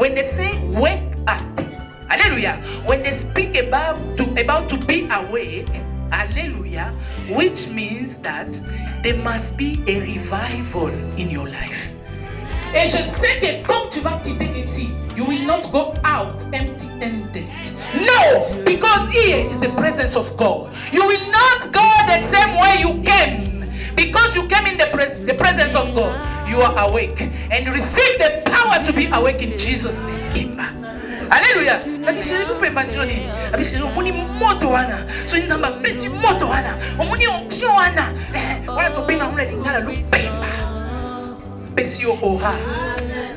when they say wake up, hallelujah, when they speak about to be awake, hallelujah, which means that there must be a revival in your life. Et je sais que quand tu vas quitter ici, you will not go out empty-handed. No, because here is the presence of God. You will not go the same way you came. Because you came in the presence of God, you are awake. And receive the power to be awake in Jesus' name. Hallelujah. Abishiri kupemba njoni. Abishiri omuni moto wana. So inzamba pesi moto wana. Omuni onksyo wana. Wala topinga mule lingala lupemba. Pesi yo oha.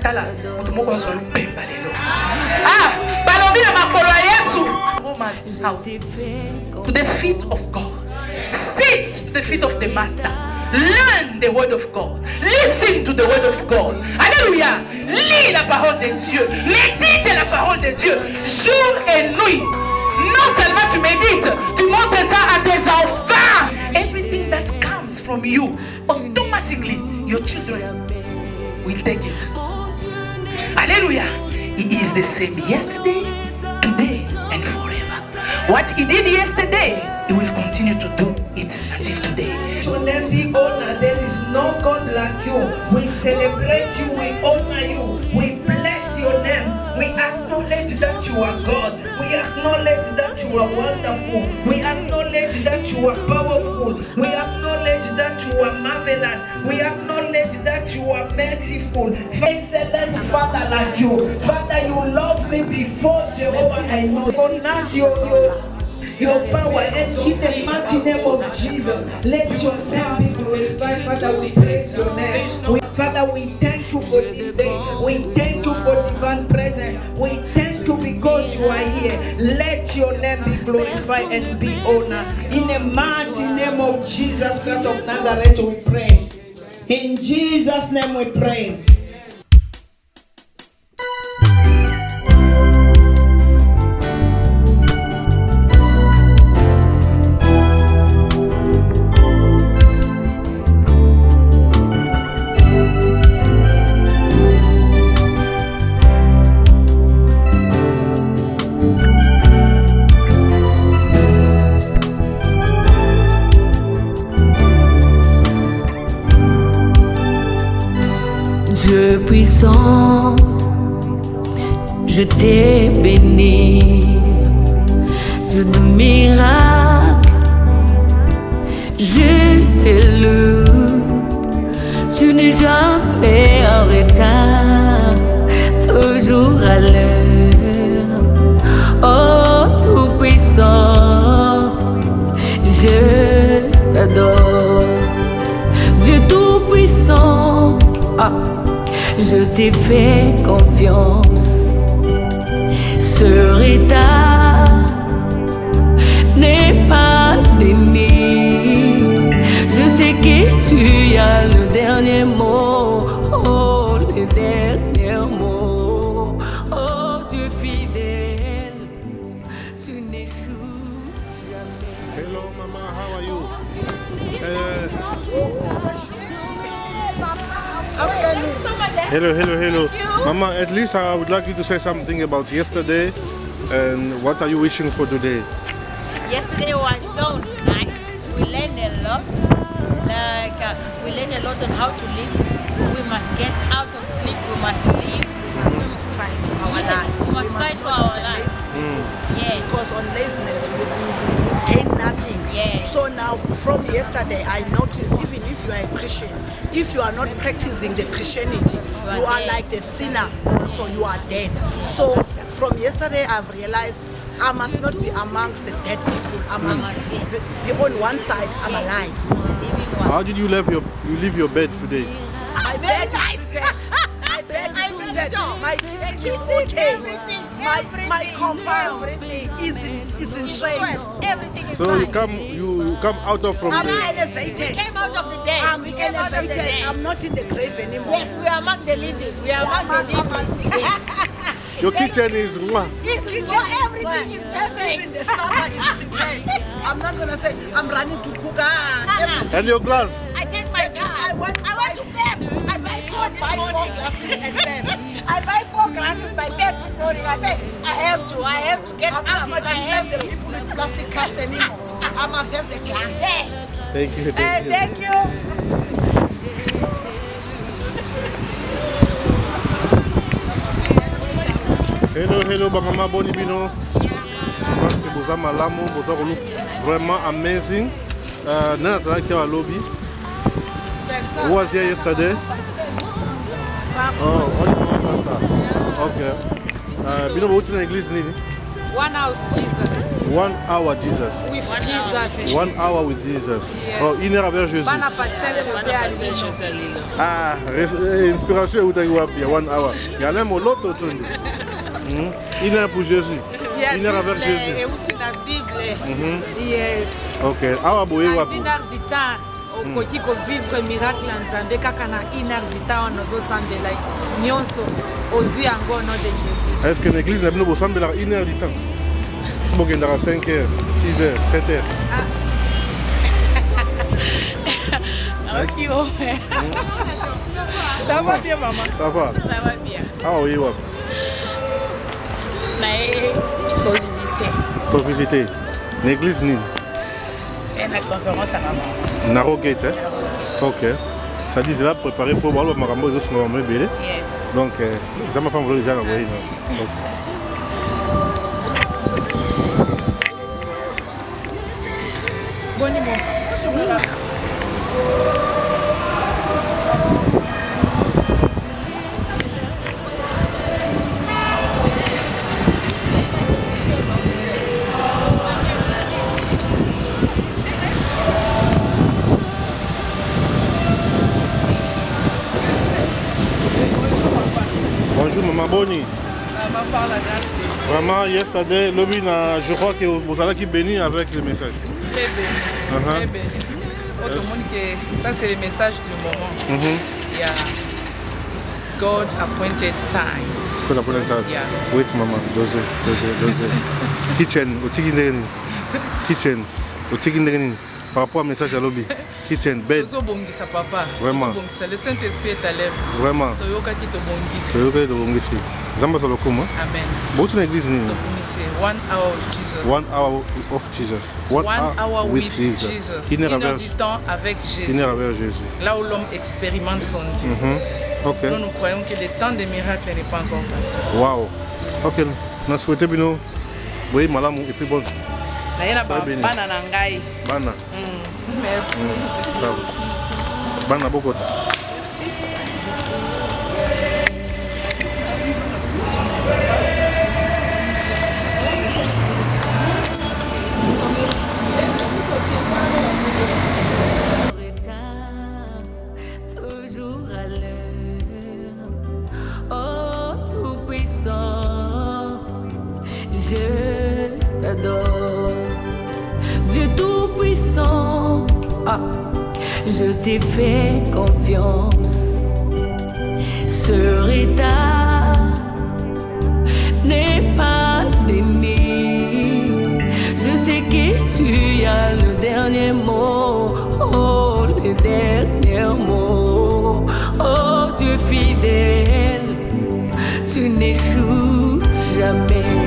Tala, mutumoko wazo lupemba lelo. Balombi na makolo ya Yesu. Romans house. To the feet of God. Sit to the feet of the Master. Learn the word of God. Listen to the word of God. Alléluia. Lis la parole de Dieu. Médite la parole de Dieu. Jour et nuit. Non seulement tu médites, tu montres ça à tes enfants. Everything that comes from you, automatically, your children will take it. Alléluia. He is the same yesterday, today, and forever. What he did yesterday, he will continue to do it until today. Your name be honored. There is no God like you. We celebrate you. We honor you. We bless your name. We acknowledge that you are God. We acknowledge that you are wonderful. We acknowledge that you are powerful. We acknowledge that you are marvelous. We acknowledge that you are merciful. Excellent Father like you. Father, you love me before Jehovah I know. Honor your power, and in the mighty name of Jesus, let your name be glorified. Father, we praise your name. Father, we thank you for this day. We thank you for divine presence. We thank you because you are here. Let your name be glorified and be honored. In the mighty name of Jesus Christ of Nazareth, we pray. In Jesus' name we pray. Dieu puissant, je t'ai béni, Dieu de miracles, je t'ai loue, tu n'es jamais en retard, toujours à l'heure, oh tout puissant, je t'adore, Dieu tout puissant. Je t'ai fait confiance. Ce retard n'est pas déni. Je sais que tu as le dernier mot. Oh, le dernier mot. Oh, Dieu fidèle, tu n'échoues jamais. Hello, Mama. How are you? Hello. Mama, at least I would like you to say something about yesterday and what are you wishing for today? Yesterday was so nice. We learned a lot. We learned a lot on how to live. We must get out of sleep. We must live. We must fight for our lives. We must fight for our lives. Yes. Because on laziness we gain nothing. Yes. So now from yesterday I noticed even if you are a Christian, if you are not practicing the Christianity, you are like the sinner, also you are dead. So from yesterday I've realized I must not be amongst the dead people. I must be on one side, I'm alive. How did you leave your bed today? I bet I bet my kitchen is okay. My compound is in shape. Everything is so fine. you come out of from I'm there. elevated. We came out of the dead. I'm We came out of the elevated. dead. I'm not in the grave anymore. Yes, we are among the living. We are among the living. Yes. Your kitchen is mwah. Everything is perfect. Even the supper is prepared. I'm not gonna say I'm running to cook. And your glass. I take my time. I want to bed. I buy food. not buy 4 glasses and pen. I buy 4 glasses by pen this morning. I said, I have to get I'm up. not going to have the people with plastic cups anymore. I must have the glass. Yes. Thank you. Thank you. Thank you. Hello, Bangama Bonibino. Je pense que vous avez malamu, vous avez vraiment amazing. Nana Zala qui est à lobby. Who was here yesterday? Oh, only one pastor. Okay. Bino bauti na église nini? 1 hour with Jesus. 1 hour Jesus. With Jesus. 1 hour with Jesus. Yes. Oh, 1 heure avec Jésus. Bana pasteur José Alino. Ah, inspiration est où tu 1 hour. Il y a même l'autre tourne. 1 heure pour Jésus. 1 heure avec Jésus. Et où tu na Bible. Yes. Ok. Awa boye wapi? Dans du temps, okoki ko vivre miracle en Zambie kaka na 1 heure du temps onozo sambela nyonso ozwi yango au nom de Jésus. Est-ce que l'église a bien beau sembler à 1 heure du temps? Bon, il y a 5 heures, 6 heures, 7 heures. Ok, ouais. Ça va bien, maman? Ça va? Ça va bien. Ah oui, oui. Mais tu peux visiter. Pour visiter l'église Nini? Et la conférence à maman. Narrow Gate, hein? Ok. Ça dit, c'est là préparé pour voir le marambo de ce moment. Yes. Donc, ça m'a pas voulu déjà l'envoyer. Bonjour. Bonjour, Maman Boni. Vraiment, yesterday, je crois que vous allez être béni avec le message. Très béni. Très béni. Tout le monde que ça c'est le message du moment. Yeah. It's God appointed time. God appointed time. Yeah. Wait, Maman. Doze. Kitchen, au Tigindeni. Kitchen, au Tigindeni. Par rapport au message à lobby. Kitchen, bed. Tozobongisa papa. Vraiment. Tozobongisa. Le Saint-Esprit est à l'œuvre. Vraiment. Toyokaki tobongisi. Toyokaki tobongisi. Zamba Salokuma. Amen. Beaucoup de l'église Nini. Tobongisi. 1 hour of Jesus. 1 hour of Jesus. 1 hour with Jesus. 1 heure du temps avec Jésus. 1 heure avec Jésus. Là où l'homme expérimente son Dieu. Ok. Nous croyons que le temps des miracles n'est pas encore passé. Waouh. Ok. Nous souhaitons bien. Oui, malamu et puis bon. Bana na ngai. Bana. Merci. Bana beaucoup. Toujours à l'heure, oh tout-puissant, je t'adore. Dieu tout-puissant, je t'ai fait confiance. Ce retard n'est pas déni. Je sais que tu as le dernier mot, oh le dernier mot. Oh Dieu fidèle, tu n'échoues jamais.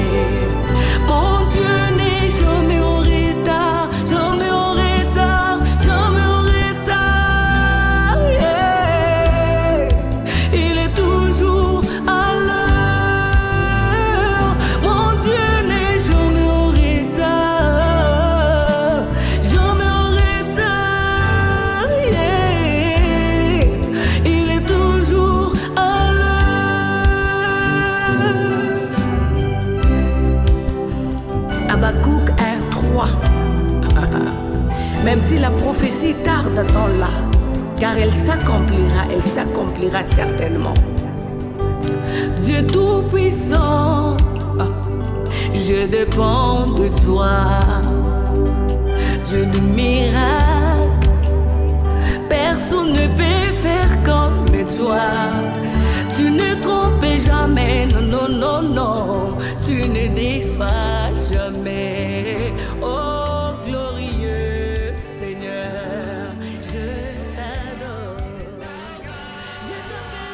Mon Dieu n'est jamais en retard, jamais en retard, jamais en retard. Yeah. Il est toujours à l'heure. Mon Dieu n'est jamais en retard, jamais en retard. Yeah. Il est toujours à l'heure. Habakkuk 1:3. Même si la prophétie tarde, attends-la, car elle s'accomplira certainement. Dieu tout-puissant, je dépends de toi. Dieu de miracles, personne ne peut faire comme toi. Tu ne trompes jamais, non, non, non, non. Tu ne déçois jamais. Oh, glorieux Seigneur, je t'adore. Je t'adore.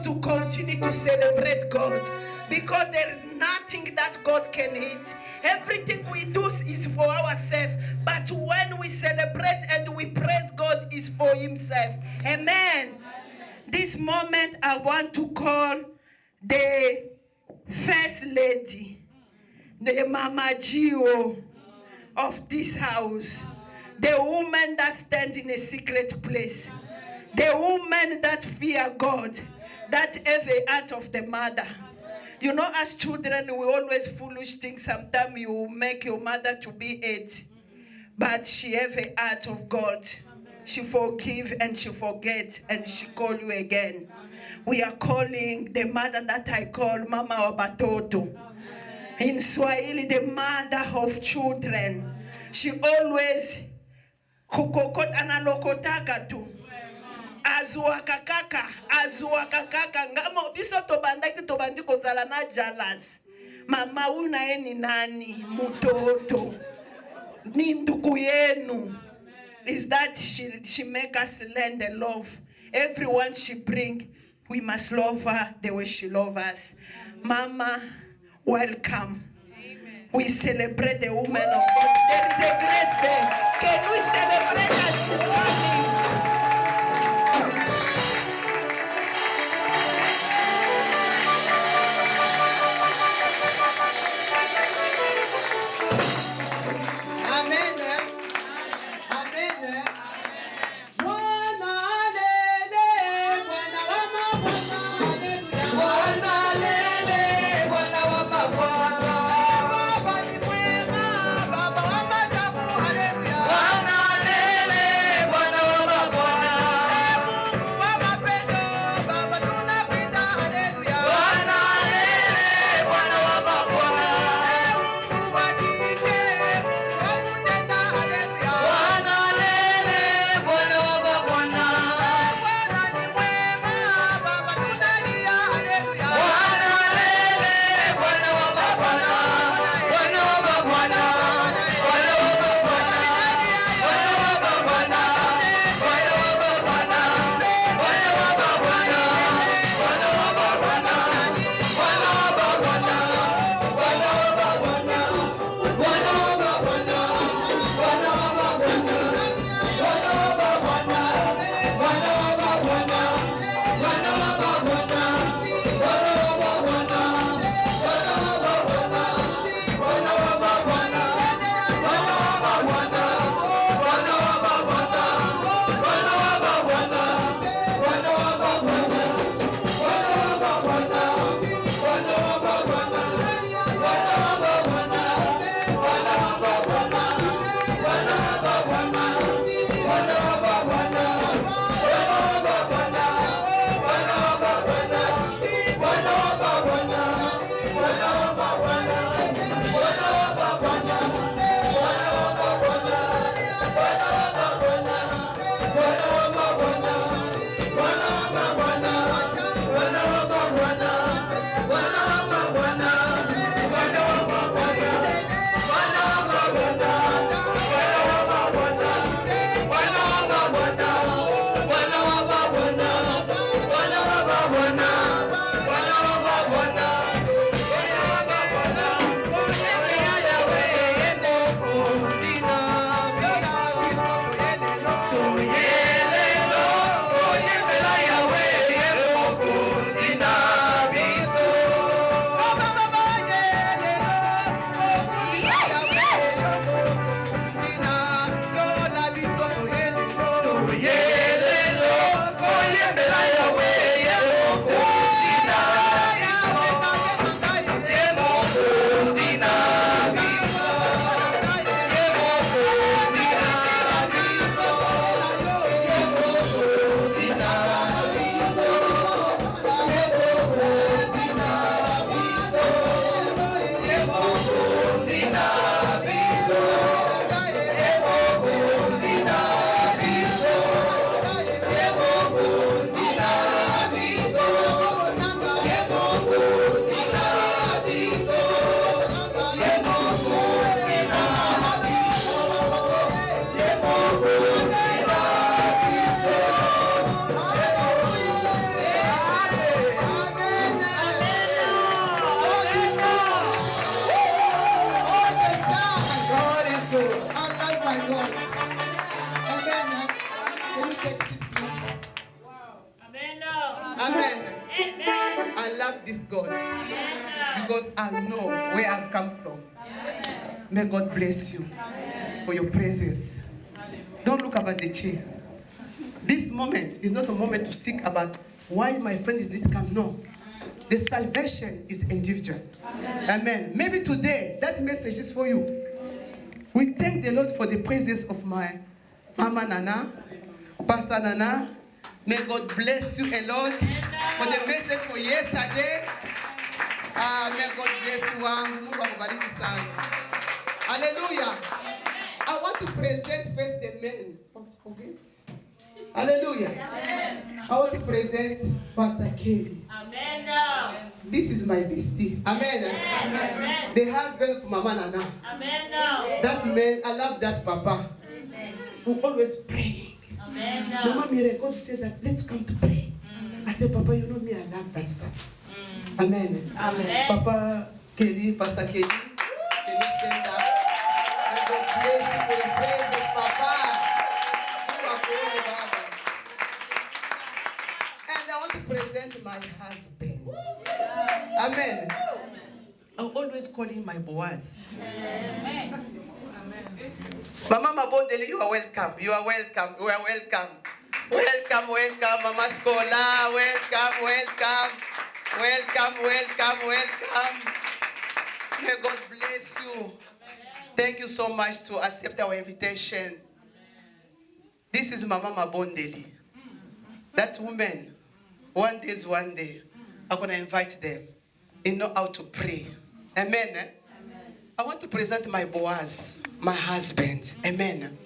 to continue to celebrate God, because there is nothing that God can hit. Everything we do is for ourselves, but when we celebrate and we praise God, is for Himself. Amen. This moment I want to call the first lady, the Mama Gio of this house, the woman that stands in a secret place, the woman that fear God, that have the heart of the mother. You know, as children, we always foolish things. Sometimes you make your mother to be it, but she have a heart of God. She forgive and she forget and she call you again. We are calling the mother that I call Mama Wabatoto. In Swahili, the mother of children. She always kukokot analokotaka tu. Azuaka kaka ngamo biso tobandi kozala na jealous. Mama una eni nani mutoto ni ndugu yenu. Is that she make us learn the love. Everyone she bring, we must love her the way she love us. Mama, welcome. Amen. We celebrate the woman of God. There is a grace there. Can we celebrate that she's coming? Bwana may God bless you for your presence. Don't look about the chair. This moment is not a moment to seek about why my friend is not come. No. The salvation is individual. Amen. Maybe today that message is for you. We thank the Lord for the presence of my Mama Nana, Pastor Nana. May God bless you a lot for the message for yesterday. May God bless you. Hallelujah. I want to present first the men. Hallelujah. Amen. I want to present Pastor Kelly. Amen. This is my bestie. Amen. Amen. The husband of Mama Nana. Amen. That man, I love that Papa. Amen. Who always praying. Amen. Mama Mire, God said that let's come to pray. I said, Papa, you know me, I love that stuff. Amen. Amen. Papa Kelly, Pastor Kelly, can you stand up? May God bless you for your presence, Papa. You are very Baba. And I want to present my husband. Amen. I'm always calling my Boaz. Amen. Mama Mabondeli, you are welcome. You are welcome. You are welcome. Welcome, welcome, Mama Scola. Welcome, welcome. Welcome, welcome, welcome. May God bless you. Thank you so much to accept our invitation. This is Mama Mabondeli. That woman, one day, I'm going to invite them. They know how to pray. Amen. I want to present my Boaz, my husband. Amen.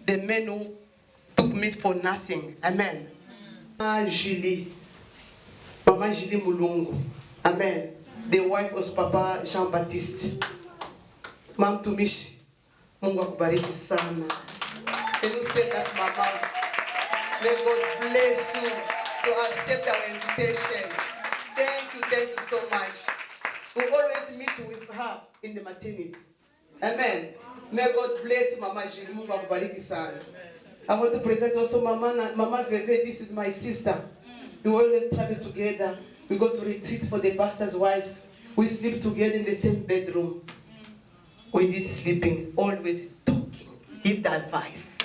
The man who took me for nothing. Amen. Mama Julie Mulungu. Amen. The wife was Papa Jean-Baptiste. Mam Tumishi. Mungu akubariki sana. Can you say that, Mama? May God bless you to accept our invitation. Thank you so much. We always meet with her in the maternity. Amen. May God bless Mama Julie. Mungu akubariki sana. I want to present also Mama Veve. This is my sister. We always travel together. We go to retreat for the pastor's wife. We sleep together in the same bedroom. We did sleeping, always talking, give the advice.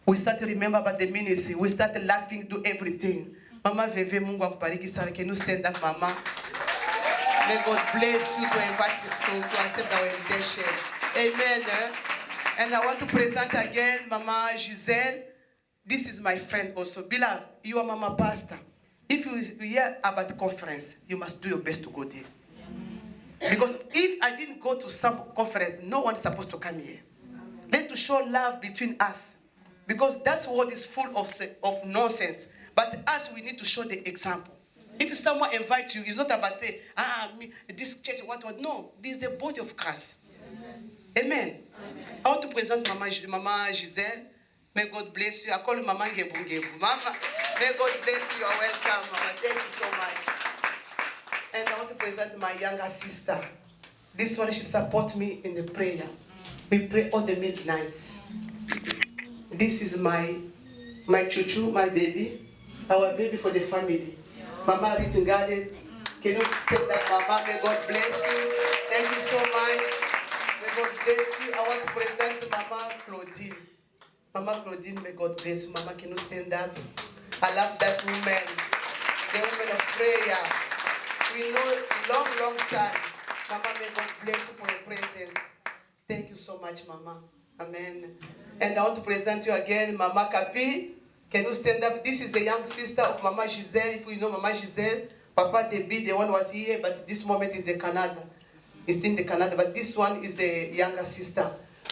We start to remember about the ministry. We start laughing, do everything. Mama Veve, Mungu akubariki sana. Can you stand up, Mama? May God bless you to invite you to accept our invitation. Amen. And I want to present again Mama Giselle. This is my friend also. Beloved, you are Mama Pastor. If you hear about the conference, you must do your best to go there. Because if I didn't go to some conference, no one is supposed to come here. Let to show love between us. Because that world is full of nonsense. But us, we need to show the example. If someone invites you, it's not about saying, this church, what. No, this is the body of Christ. Amen. I want to present Mama Giselle. May God bless you. I call you Mama Ngebu. Mama, may God bless you. You are welcome, Mama. Thank you so much. And I want to present my younger sister. This one, she supports me in the prayer. We pray on the midnight. This is my chuchu, my baby. Our baby for the family. Mama Ritingale. Can you take that, Mama? May God bless you. Thank you so much. May God bless you. I want to present Mama Claudine. Mama Claudine, may God bless you. Mama, can you stand up? I love that woman. The woman of prayer. We know long time. Mama, may God bless you for your presence. Thank you so much, Mama. Amen. And I want to present you again, Mama Kapi. Can you stand up? This is the young sister of Mama Giselle. If you know Mama Giselle, Papa Debbie, the one was here, but this moment is the Canada. It's in the Canada, but this one is the younger sister.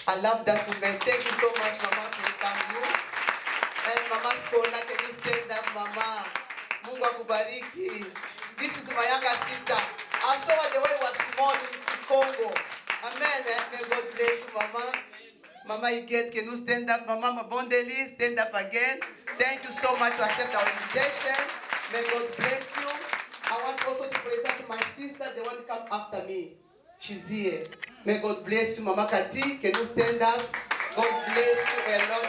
I love that woman. Thank you so much, Mama, for coming you. And Mama Skola, can you stand up, Mama? Mungu akubariki. This is my younger sister. I saw her the way it was small in Congo. Amen. May God bless you, Mama. Mama Iget, can you stand up? Mama Mabondeli, stand up again. Thank you so much to accept our invitation. May God bless you. I want also to present my sister, the one who come after me. She's here. May God bless you, Mama Kati. Can you stand up? God bless you a lot.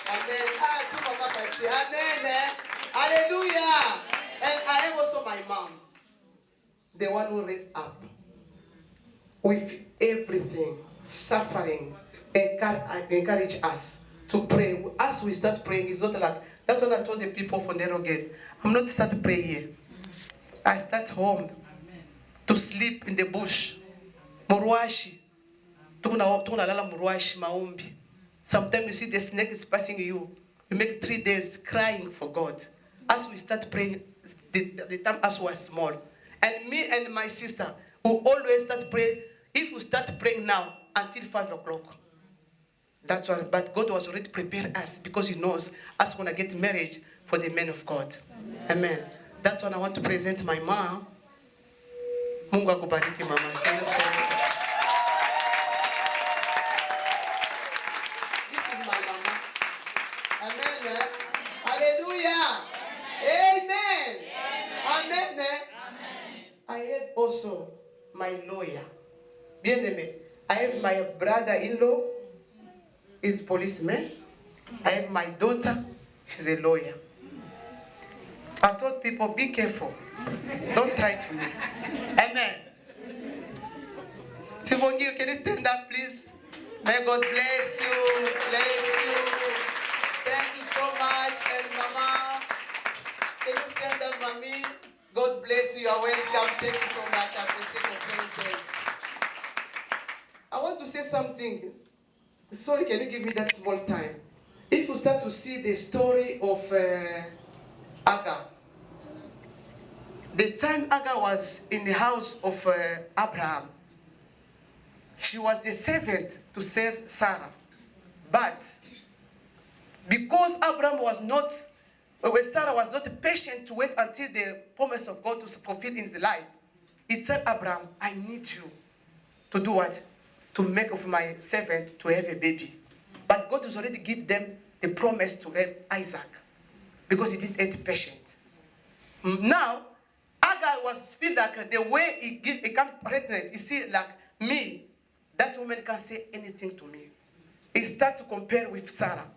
Amen. To Mama Kati. Amen. Hallelujah. And I am also my mom, the one who raised up. with everything, suffering, encourage us to pray. As we start praying, it's not like that's what I told the people for Narrow Gate. I'm not start praying here. I start home to sleep in the bush. Muruashi. Tukunalala muruashi maombi. Sometimes you see the snake is passing you. You make 3 days crying for God. As we start praying, the time as we are small. And me and my sister, who always start praying, if we start praying now until 5 o'clock. That's why, but God was already prepared us because He knows us going to get married for the men of God. Amen. That's why I want to present my mom. Mungu akubariki mama. Can you stand? This is my mama. Amen. Hallelujah. Amen. Amen. I have also my lawyer. Bien-aimé. I have my brother-in-law. He's a policeman. I have my daughter. She's a lawyer. I told people, be careful. Don't try to me. Amen. Sivongi, can you stand up, please? May God bless you. Bless you. Thank you so much. And Mama, can you stand up, Mommy? God bless you. You are welcome. Thank you so much. I appreciate your presence. I want to say something. Sorry, can you give me that small time? If you start to see the story of Agar, the time Agar was in the house of Abraham, she was the servant to save Sarah. But because Abraham was not, when Sarah was not patient to wait until the promise of God to fulfill in his life, he told Abraham, I need you to do what? To make of my servant to have a baby. But God has already given them the promise to have Isaac because he didn't have patience. Now, Agar was feel like the way he can pregnant, he see like me, that woman can't say anything to me. He start to compare with Sarah.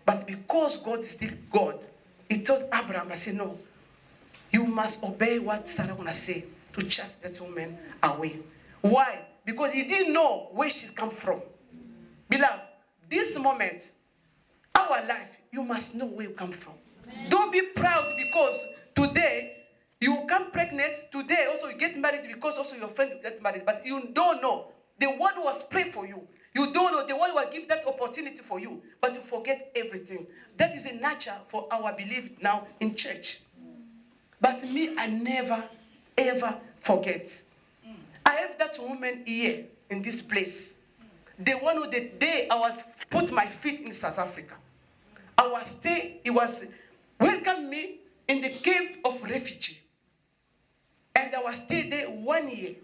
But because God is still God, he told Abraham, I said, no, you must obey what Sarah gonna say to chase that woman away. Why? Because he didn't know where she's come from. Beloved, this moment, our life, you must know where you come from. Amen. Don't be proud because today you come pregnant, today also you get married because also your friend get married, but you don't know the one who was prayed for you. You don't know the one who will give that opportunity for you, but you forget everything. That is a nature for our belief now in church. But me, I never, ever forget. I have that woman here in this place. The one who the day I was put my feet in South Africa. I was stay, he was welcome me in the camp of refugee. And I was stay there 1 year.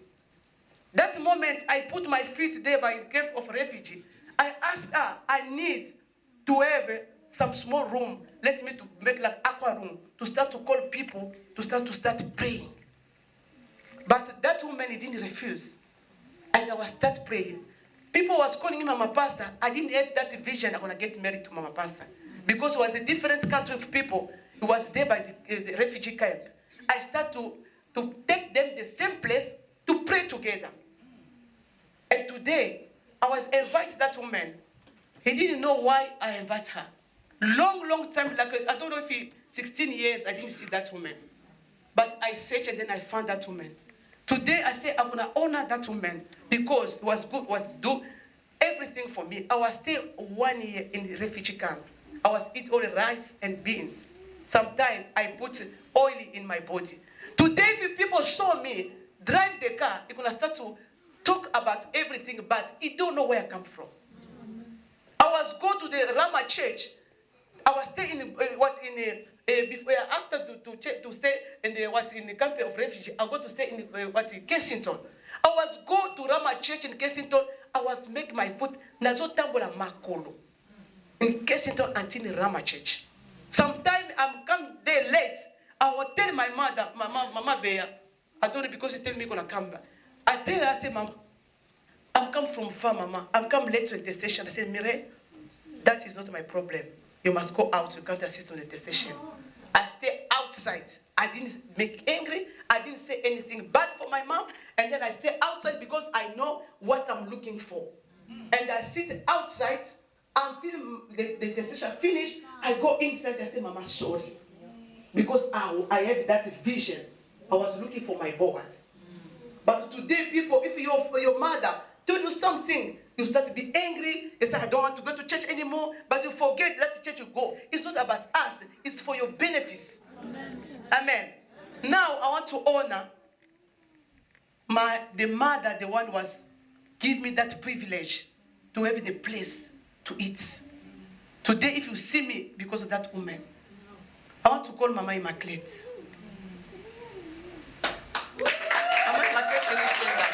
That moment I put my feet there by the camp of refugee. I asked her, I need to have some small room. Let me to make like aqua room to start to call people to start praying. But that woman, he didn't refuse. And I was start praying. People was calling him Mama Pastor. I didn't have that vision I'm going to get married to Mama Pastor. Because it was a different country of people. It was there by the refugee camp. I start to take them the same place to pray together. And today, I was invited that woman. He didn't know why I invite her. Long time, like I don't know if 16 years, I didn't see that woman. But I searched and then I found that woman. Today I say I'm gonna honor that woman because it was good, was do everything for me. I was still 1 year in the refugee camp. I was eat only rice and beans. Sometimes I put oil in my body. Today, if people saw me drive the car, you're gonna start to talk about everything, but you don't know where I come from. I was go to the Rama church. I was staying in before after to stay in the camp of refugee. I go to stay in Kensington. I was go to Rama church in Kensington. I was make my foot nazotambola makolo in Kensington until the Rama church. Sometimes I'm come there late. I will tell my mother, Mama Bea, I don't know because she tell me gonna come back. I tell her, I say, Mama, I'm come from far, Mama. I'm come late to the station. I said, Mire, that is not my problem. You must go out. You can't assist on the station. I stay outside. outside. I didn't make angry. I didn't say anything bad for my mom. And then I stay outside because I know what I'm looking for. And I sit outside until the session finish. I go inside. I say, Mama, sorry. Because I have that vision. I was looking for my boys. But today, people, if your mother told you something, you start to be angry. You say, I don't want to go to church anymore. But you forget that church you go. It's not about us. It's for your benefits. Amen. Amen. Now, I want to honor the mother, the one was give me that privilege to have the place to eat. Today, if you see me because of that woman, I want to call Mama Immaculate. Mama Immaculate, can you stand up?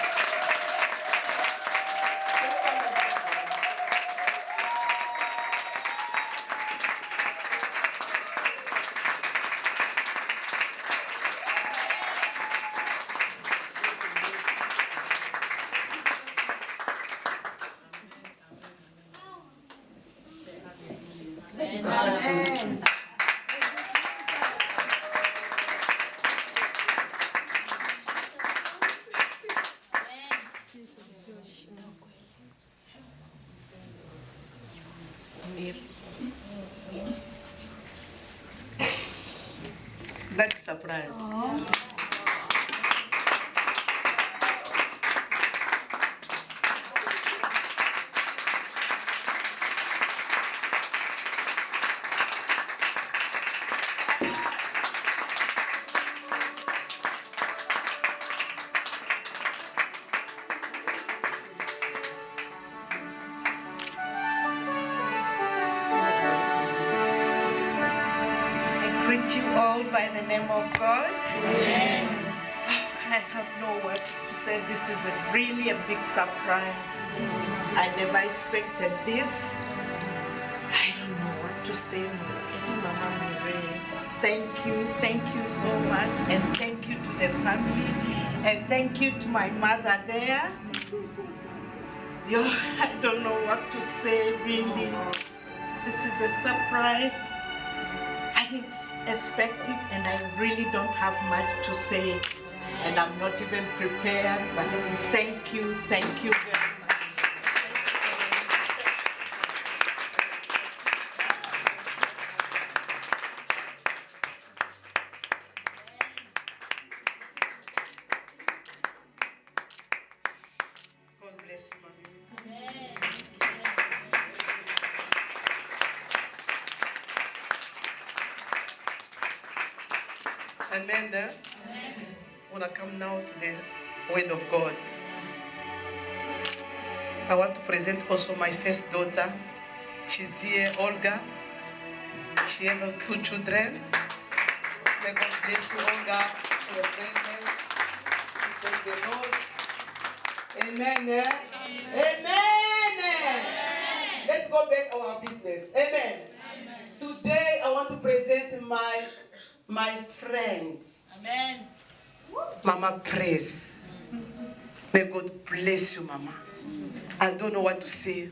That's a surprise. You all by the name of God. Amen. I have no words to say. This is really a big surprise. I never expected this. I don't know what to say. Mama Mure, thank you so much, and thank you to the family, and thank you to my mother there. I don't know what to say really. This is a surprise. I didn't expect it, and I really don't have much to say, and I'm not even prepared, but thank you very much. God bless you, Mommy. Amen. I want to come now to the word of God. I want to present also my first daughter. She's here, Olga. She has 2 children. May God bless you, Olga, for your presence. Thank the Lord. Amen. Amen. Let's go back to our business. Amen. Today I want to present my friend. Amen. Mama Praise. May God bless you, Mama. I don't know what to say.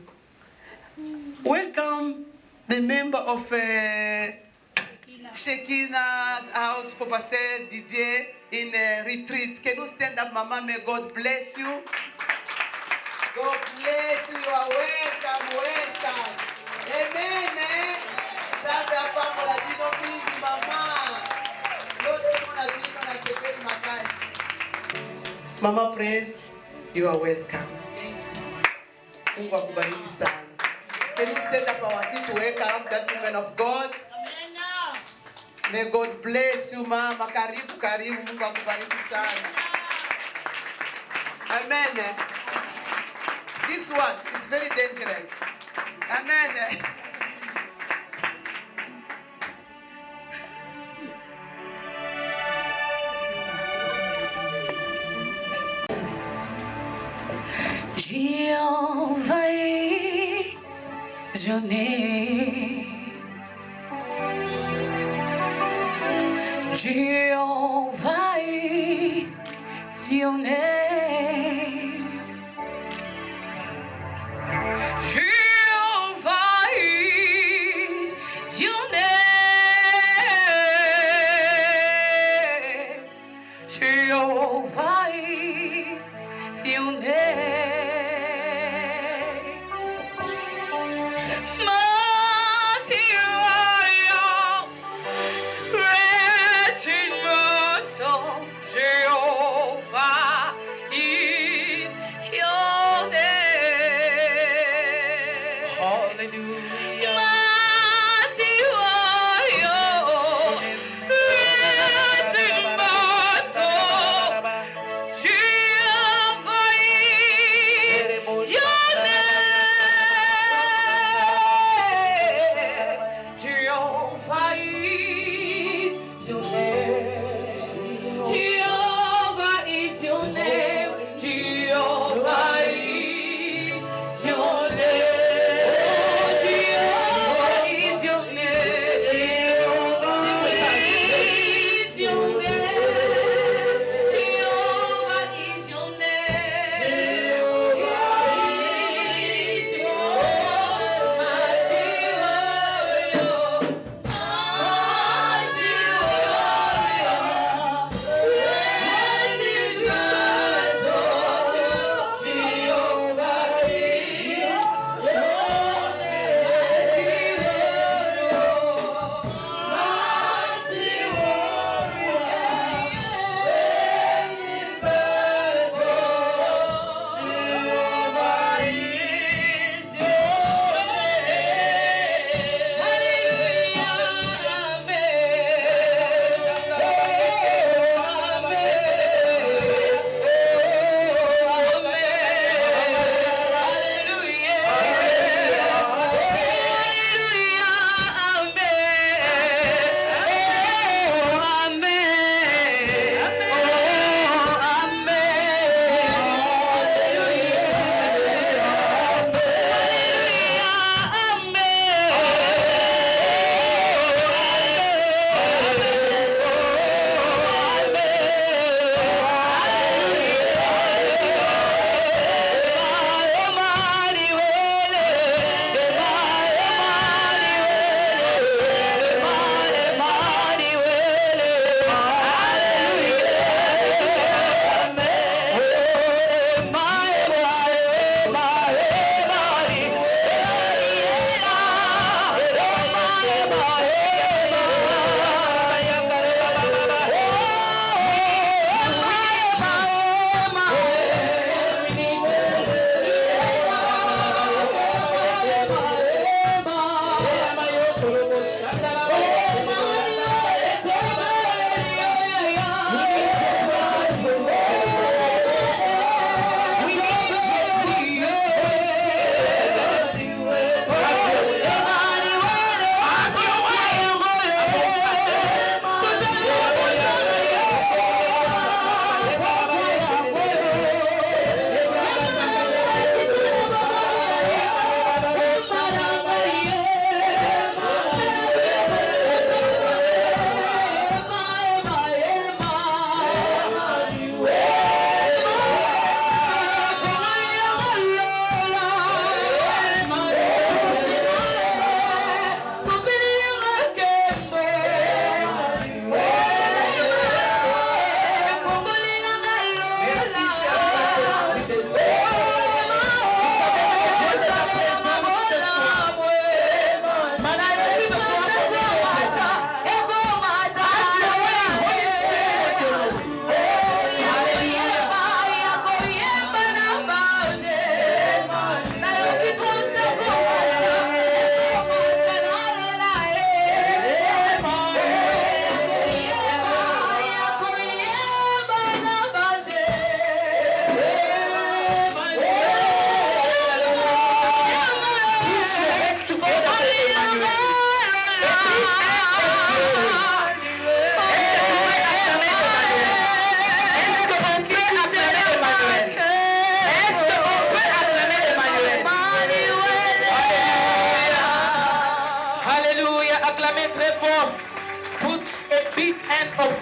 Welcome the member of Shekina's house for Pastor Didier in a retreat. Can you stand up, Mama? May God bless you. God bless you. You are welcome. Amen. Mama Praise, you are welcome. Mungu akubariki sana. Can you stand up our feet to welcome that woman of God? May God bless you, Mama. Karibu. Mungu akubariki sana. Amen. This one is very dangerous. Amen. Jehovah is your name. Jehovah is your name. Jehovah is your name. Hallelujah. Mighty warrior, raging battle, Jehovah is your name. Jehovah is your name. Jehovah is your name. Jehovah is your name.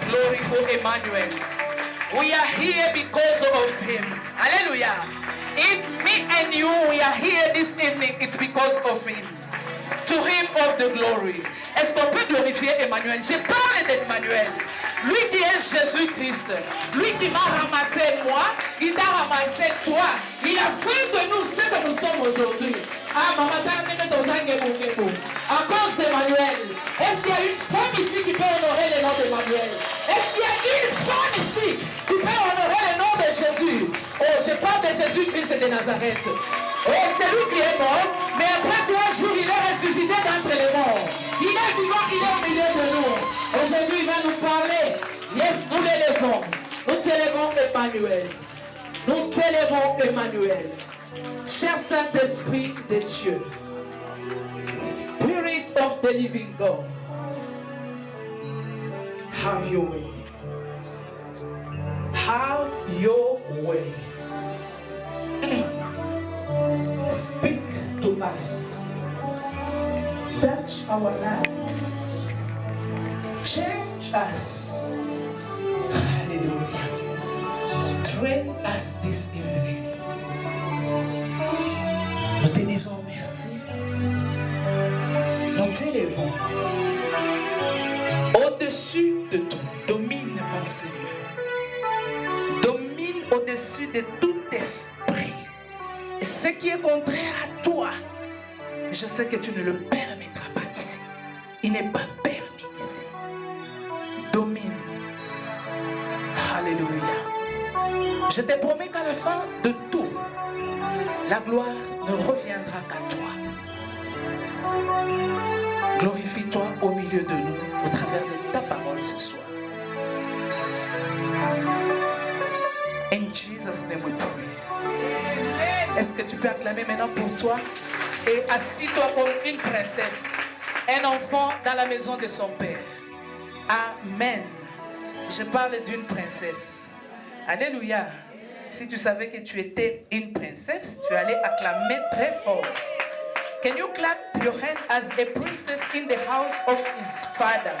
Glory for Emmanuel. We are here because of him. Hallelujah. If me and you, we are here this evening, it's because of him. To him of the glory. Est-ce qu'on peut glorifier Emmanuel? J'ai parlé d'Emmanuel. Lui qui est Jésus-Christ. Lui qui m'a ramassé moi, il t'a ramassé toi. Il a fait de nous ce que nous sommes aujourd'hui. Ah, maman, à cause d'Emmanuel. Est-ce qu'il y a une femme ici qui peut honorer le nom d'Emmanuel? Est-ce qu'il y a une femme ici qui peut honorer le nom de Jésus? Oh, je parle de Jésus-Christ de Nazareth. Oh, c'est lui qui est mort, mais après 3 jours, ressuscité d'entre les morts. Il est vivant, il est au milieu de nous. Aujourd'hui, il va nous parler. Yes, nous l'élevons. Nous t'élevons, Emmanuel. Nous t'élevons, Emmanuel. Cher Saint-Esprit de Dieu, Spirit of the living God, have your way. Have your way. Speak to us. Touch our lives. Change us. Hallelujah. Train us this evening. Nous te disons merci. Nous t'élevons. Au-dessus de tout, domine mon Seigneur. Domine au-dessus de tout esprit. Et ce qui est contraire à toi, je sais que tu ne le permettras pas ici. Il n'est pas permis ici. Domine. Alléluia. Je te promets qu'à la fin de tout, la gloire ne reviendra qu'à toi. Glorifie-toi au milieu de nous au travers de ta parole ce soir. In Jesus' name we pray. Est-ce que tu peux acclamer maintenant pour toi? Et assis-toi comme une princesse, un enfant dans la maison de son père. Amen. Je parle d'une princesse. Alléluia. Si tu savais que tu étais une princesse, tu allais acclamer très fort. Can you clap your hand as a princess in the house of his father?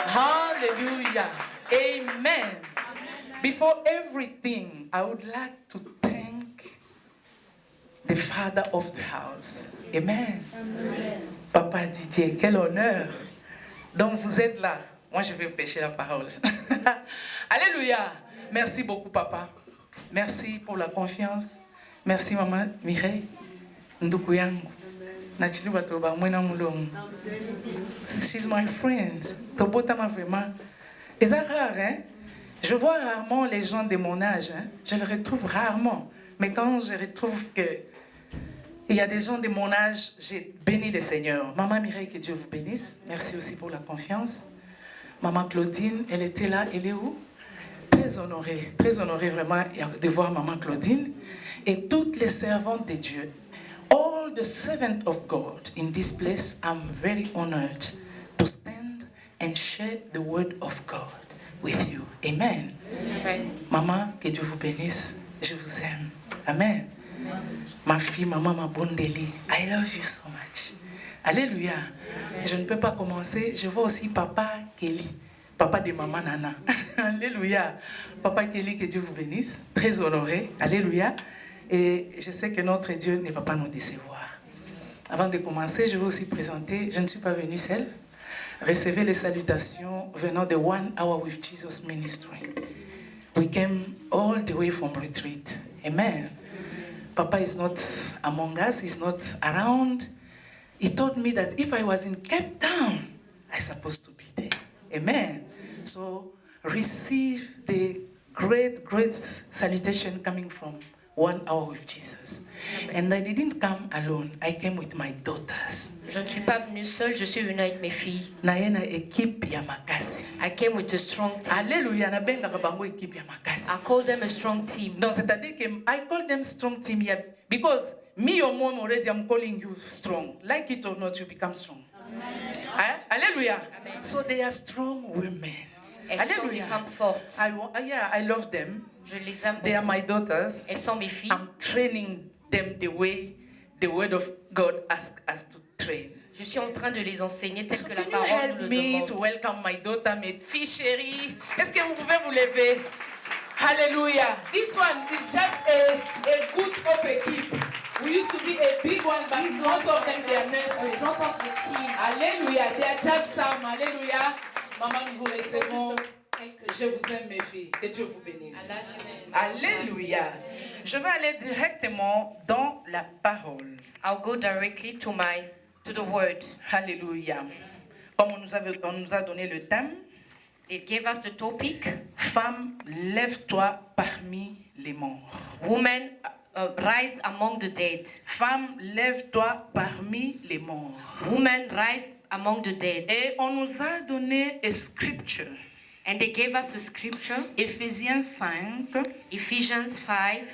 Hallelujah. Amen. Before everything, I would like to thank the father of the house. Amen. Amen. Papa Didier, quel honneur. Donc vous êtes là. Moi, je vais vous pêcher la parole. Alléluia. Merci beaucoup, papa. Merci pour la confiance. Merci, maman Mireille. Ndukuyangu. She's my friend. Tobotama vraiment. Et ça rare, hein? Je vois rarement les gens de mon âge. Hein? Je les retrouve rarement. Mais quand je retrouve que il y a des gens de mon âge, j'ai béni le Seigneur. Maman Mireille, que Dieu vous bénisse. Merci aussi pour la confiance. Maman Claudine, elle était là. Elle est où? Très honorée vraiment de voir Maman Claudine. Et toutes les servantes de Dieu. All the servants of God in this place, I'm very honored to stand and share the word of God with you. Amen. Amen. Maman, que Dieu vous bénisse. Je vous aime. Amen. Amen. Ma fille, maman Mabondeli, I love you so much. Alléluia. Je ne peux pas commencer. Je vois aussi Papa Kelly, papa de maman Nana. Alléluia. Papa Kelly, que Dieu vous bénisse. Très honoré. Alléluia. Et je sais que notre Dieu ne va pas nous décevoir. Avant de commencer, je vais aussi présenter, je ne suis pas venue seule. Recevez les salutations venant de One Hour with Jesus Ministry. We came all the way from retreat. Amen. Papa is not among us, he's not around. He told me that if I was in Cape Town, I'm supposed to be there. Amen. So receive the great salutation coming from One Hour with Jesus. And I didn't come alone. I came with my daughters. Je ne suis pas venue seule, je suis venue avec mes filles. Naena équipe ya makasi. I came with a strong team. Alléluia, na benga bango équipe ya makasi. I call them a strong team. Donc c'est-à-dire que I call them strong team because me or mom already I'm calling you strong. Like it or not, you become strong. Amen. Alléluia. Amen. So they are strong women. Elles sont des femmes fortes. I love them. Je les aime. They are my daughters. Elles sont mes filles. I'm training them the way the word of God asks us to train. Je suis en train de les enseigner tel So que la can you parole help nous le me demande. to welcome my daughter, mes filles chéries? Est-ce que vous pouvez vous lever? Hallelujah. This one is just a good of équipe. We used to be a big one, but most of them they are nurses. Hallelujah. They are just some. Hallelujah. Maman, nous vous recevons. Je vous aime, mes filles. Que Dieu vous bénisse. Alléluia. Je vais aller directement dans la parole. I'll go directly to the word. Alléluia. Comme on nous a donné le thème. It gave us the topic. Femme, lève-toi parmi les morts. Woman, rise among the dead. Femme, lève-toi parmi les morts. Woman, rise among the dead. Et on nous a donné une scripture. And they gave us a scripture, Éphésiens 5, Ephesians 5,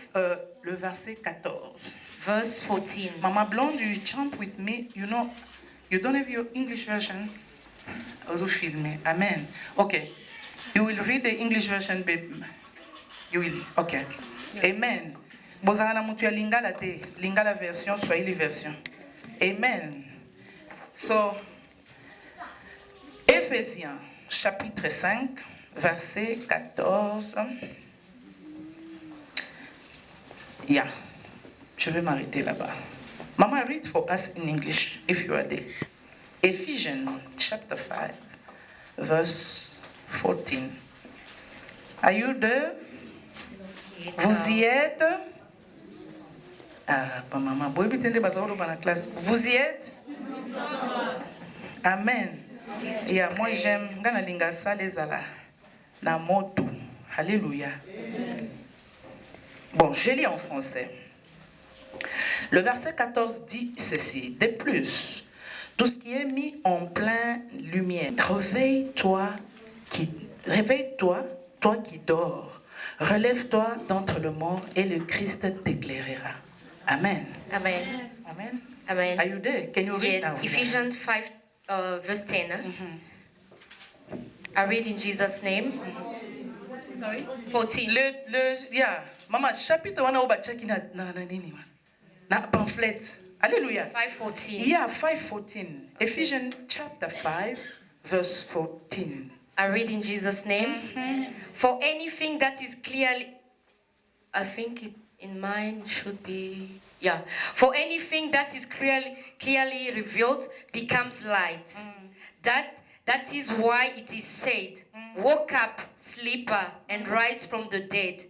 le verset 14. verse 14. Mama Blonde, you chant with me. You know, you don't have your English version. Also filmé. Amen. Okay. You will read the English version, babe. You will. Okay. Amen. Bozana mutu ya lingala te. Lingala version, Swahili version. Amen. So, Éphésiens, chapitre 5, verset 14. Yeah. Je vais m'arrêter là-bas. Mama, read for us in English, if you are there. Ephesians chapter 5, verse 14. Are you there? Vous y êtes? Ah, pas maman. Vous y êtes? Amen. Yeah, moi j'aime. Ngana linga salezala. Na moto. Alléluia. Bon, je lis en français. Le verset 14 dit ceci. De plus, tout ce qui est mis en pleine lumière. Réveille-toi, toi qui dors. Relève-toi d'entre le mort et le Christ t'éclairera. Amen. Amen. Amen. Amen. Are you there? Can you read Yes, now? Ephesians 5, verse 10. I read in Jesus' name. Sorry? 14. Yeah. Mama, chapitre wana oba chaki na nini na pamphlet. Alléluia. 5:14. Yeah, 5:14. Ephesians chapter 5, verse 14. I read in Jesus' name. For anything that is clearly, I think it in mine should be, yeah. For anything that is clearly revealed becomes light. That is why it is said, woke up, sleeper, and rise from the dead.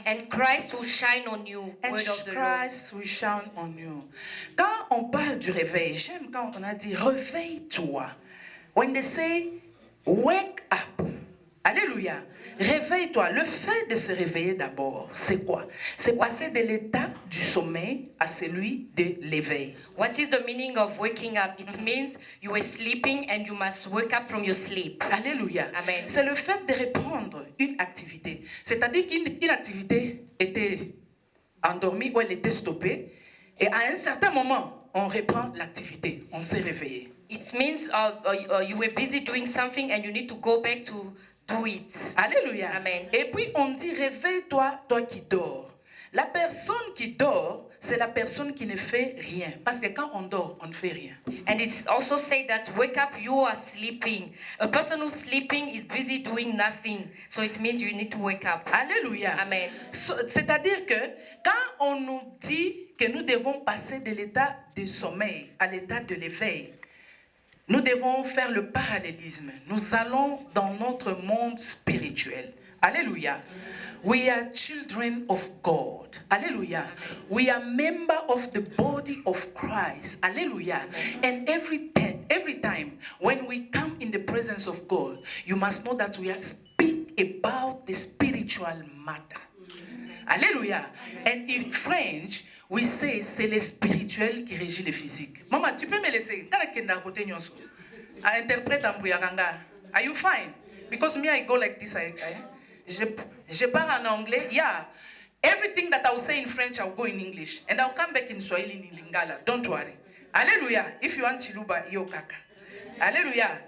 And Christ will shine on you. And Word of the Lord. Christ will shine on you. Quand on parle du réveil, j'aime quand on a dit réveille-toi. When they say wake up, alléluia, réveille-toi. Le fait de se réveiller d'abord, c'est quoi? C'est passer de l'état du sommeil à celui de l'éveil. What is the meaning of waking up? It means you were sleeping and you must wake up from your sleep. Alléluia. Amen. C'est le fait de reprendre une activité. C'est-à-dire qu'une activité était endormie ou elle était stoppée. Et à un certain moment, on reprend l'activité. On s'est réveillé. It means you were busy doing something and you need to go back to do it. Alléluia. Amen. Et puis on dit réveille-toi, toi qui dors. La personne qui dort, c'est la personne qui ne fait rien. Parce que quand on dort, on ne fait rien. And it's also said that wake up, you are sleeping. A person who's sleeping is busy doing nothing. So it means you need to wake up. Alléluia. Amen. C'est-à-dire que quand on nous dit que nous devons passer de l'état de sommeil à l'état de l'éveil, nous devons faire le parallélisme. Nous allons dans notre monde spirituel. Alléluia. We are children of God. Alléluia. We are members of the body of Christ. Alléluia. And every time when we come in the presence of God, you must know that we are speak about the spiritual matter. Alléluia. And in French, we say c'est le spirituel qui régit le physique. Maman, tu peux me laisser? Interprète en Buyaganga. Are you fine? Because me, I go like this. Je parle en anglais. Yeah. Everything that I will say in French, I will go in English. And I'll come back in Swahili, in Lingala. Don't worry. Alléluia. If you want Chiluba, yo kaka. Alléluia.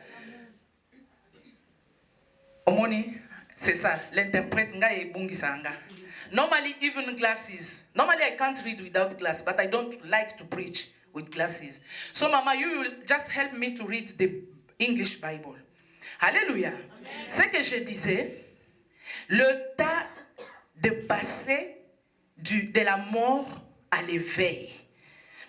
Omoni, c'est ça. L'interprète, nga e bungi sanga. Normally, even glasses. Normally, I can't read without glasses, but I don't like to preach with glasses. So, Mama, you will just help me to read the English Bible. Alléluia. Ce que je disais, le temps de passer de la mort à l'éveil.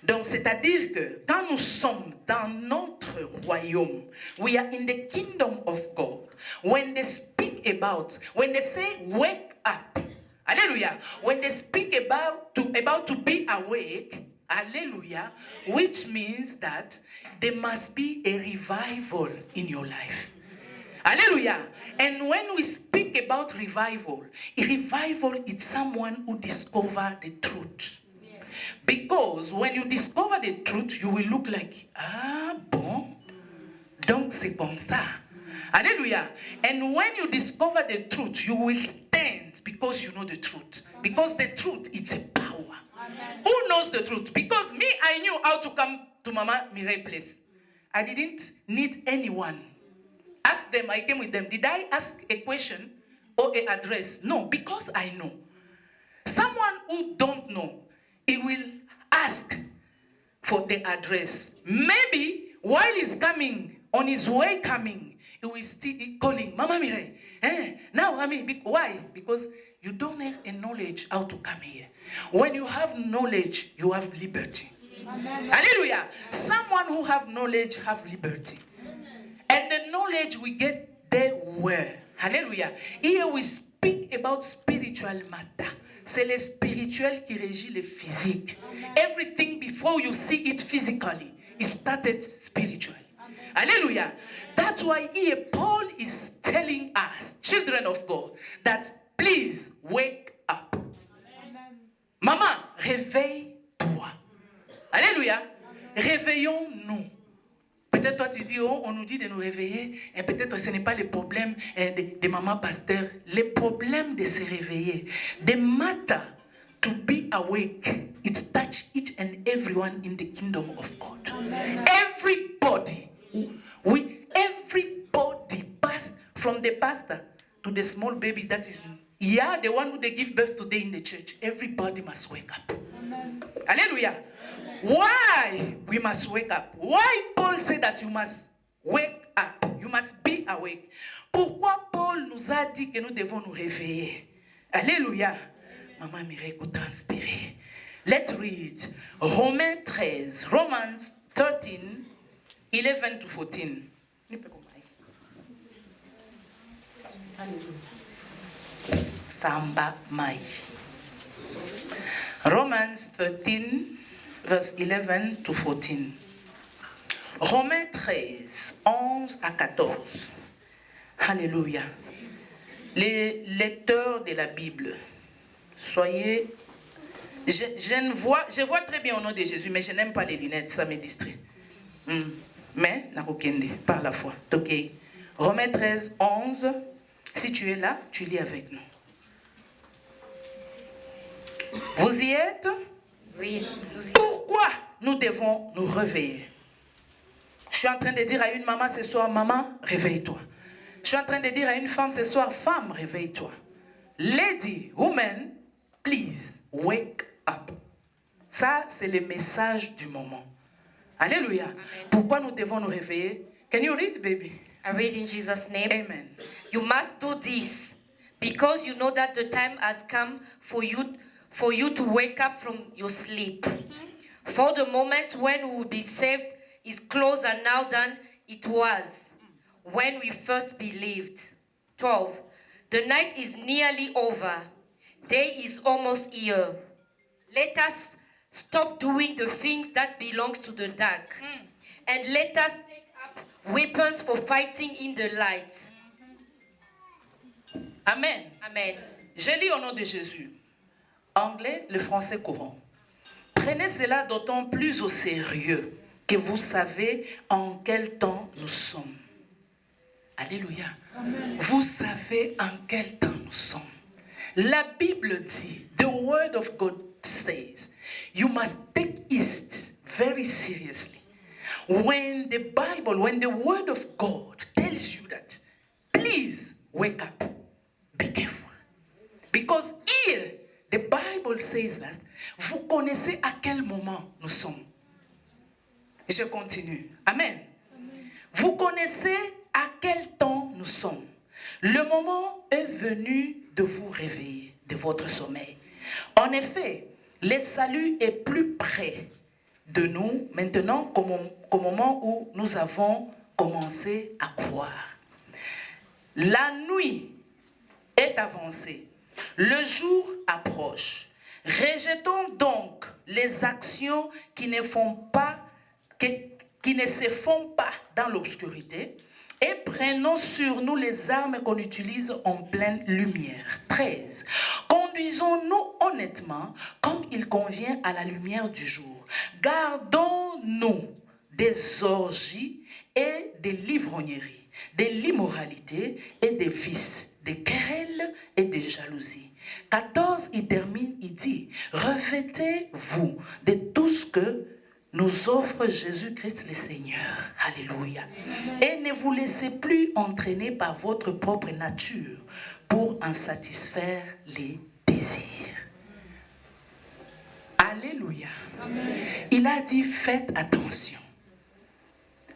Donc, c'est-à-dire que quand nous sommes dans notre royaume, we are in the kingdom of God. When they speak about, when they say wake up, hallelujah, when they speak about to be awake, hallelujah, which means that there must be a revival in your life. Hallelujah. And when we speak about revival is someone who discovers the truth. Because when you discover the truth, you will look like, ah bon, donc c'est comme ça. Hallelujah. And when you discover the truth, you will stand because you know the truth. Because the truth, it's a power. Amen. Who knows the truth? Because me, I knew how to come to Mama Mireille's place. I didn't need anyone. Ask them, I came with them. Did I ask a question or an address? No, because I know. Someone who don't know, he will ask for the address. Maybe while he's coming, on his way coming, he will still calling, Mama Mireille. Now, I mean, why? Because you don't have a knowledge how to come here. When you have knowledge, you have liberty. Amen. Hallelujah. Someone who have knowledge have liberty. Amen. And the knowledge we get there where? Hallelujah. Here we speak about spiritual matter. C'est le spirituel qui régit le physique. Amen. Everything before you see it physically, it started spiritually. Amen. Hallelujah. That's why here Paul is telling us, children of God, that please wake up. Amen. Maman, réveille-toi. Alléluia. Réveillons-nous. Peut-être toi tu dis, oh, on nous dit de nous réveiller, et peut-être ce n'est pas le problème de maman pasteur. Le problème de se réveiller. The matter to be awake, it touch each and everyone in the kingdom of God. Amen. Everybody, everybody passed from the pastor to the small baby that is, the one who they give birth today in the church. Everybody must wake up. Amen. Hallelujah. Why we must wake up? Why Paul said that you must wake up? You must be awake. Pourquoi Paul nous a dit que nous devons nous réveiller? Alléluia. Maman Mireille, vous transpirez. Let's read Romans 13, Romans 13, 11 to 14. Samba Mai. Romans 13, verse 11 to 14. Romains 13, 11 à 14. Alléluia. Les lecteurs de la Bible, soyez... Je vois très bien au nom de Jésus, mais je n'aime pas les lunettes, ça me distrait. Mais, par la foi. Ok. Romains 13, 11. Si tu es là, tu lis avec nous. Vous y êtes? Oui. Pourquoi nous devons nous réveiller? Je suis en train de dire à une maman ce soir, maman, réveille-toi. Je suis en train de dire à une femme ce soir, femme, réveille-toi. Lady, woman, please, wake up. Ça, c'est le message du moment. Alléluia. Amen. Pourquoi nous devons nous réveiller? Can you read, baby? I read in Jesus' name. Amen. You must do this because you know that the time has come for you to wake up from your sleep. For the moment when we will be saved is closer now than it was when we first believed. 12. The night is nearly over. Day is almost here. Let us stop doing the things that belong to the dark. And let us take up weapons for fighting in the light. Amen. Amen. Je lis au nom de Jésus. Anglais, le français courant. Prenez cela d'autant plus au sérieux que vous savez en quel temps nous sommes. Alléluia. Amen. Vous savez en quel temps nous sommes. La Bible dit, the word of God says, you must take it very seriously. When the Bible, when the word of God tells you that, please wake up, be careful. Because here, the Bible says that, vous connaissez à quel moment nous sommes. Je continue. Amen. Amen. Vous connaissez à quel temps nous sommes. Le moment est venu de vous réveiller de votre sommeil. En effet, le salut est plus près de nous maintenant qu'au moment où nous avons commencé à croire. La nuit est avancée. Le jour approche. Rejetons donc les actions qui ne se font pas dans l'obscurité et prenons sur nous les armes qu'on utilise en pleine lumière. 13. conduisons-nous honnêtement comme il convient à la lumière du jour. Gardons-nous des orgies et des livrogneries, de l'immoralité et des vices, des querelles et des jalousies. 14, il termine, il dit, revêtez-vous de tout ce que nous offre Jésus-Christ le Seigneur. Alléluia. Et ne vous laissez plus entraîner par votre propre nature pour en satisfaire les désirs. Alléluia. Amen. Il a dit, faites attention.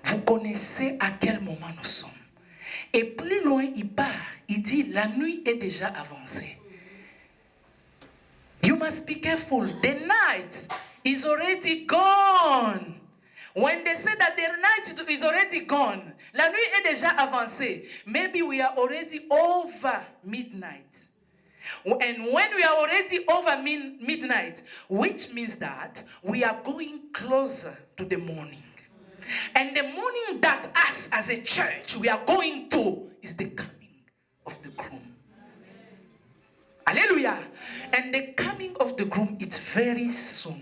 Vous connaissez à quel moment nous sommes. Et plus loin il part, il dit, la nuit est déjà avancée. You must be careful. The night is already gone. When they say that the night is already gone, la nuit est déjà avancée. Maybe we are already over midnight. And when we are already over midnight, which means that we are going closer to the morning. And the morning that us as a church we are going to is the coming of the groom. Hallelujah. And the coming of the groom is very soon.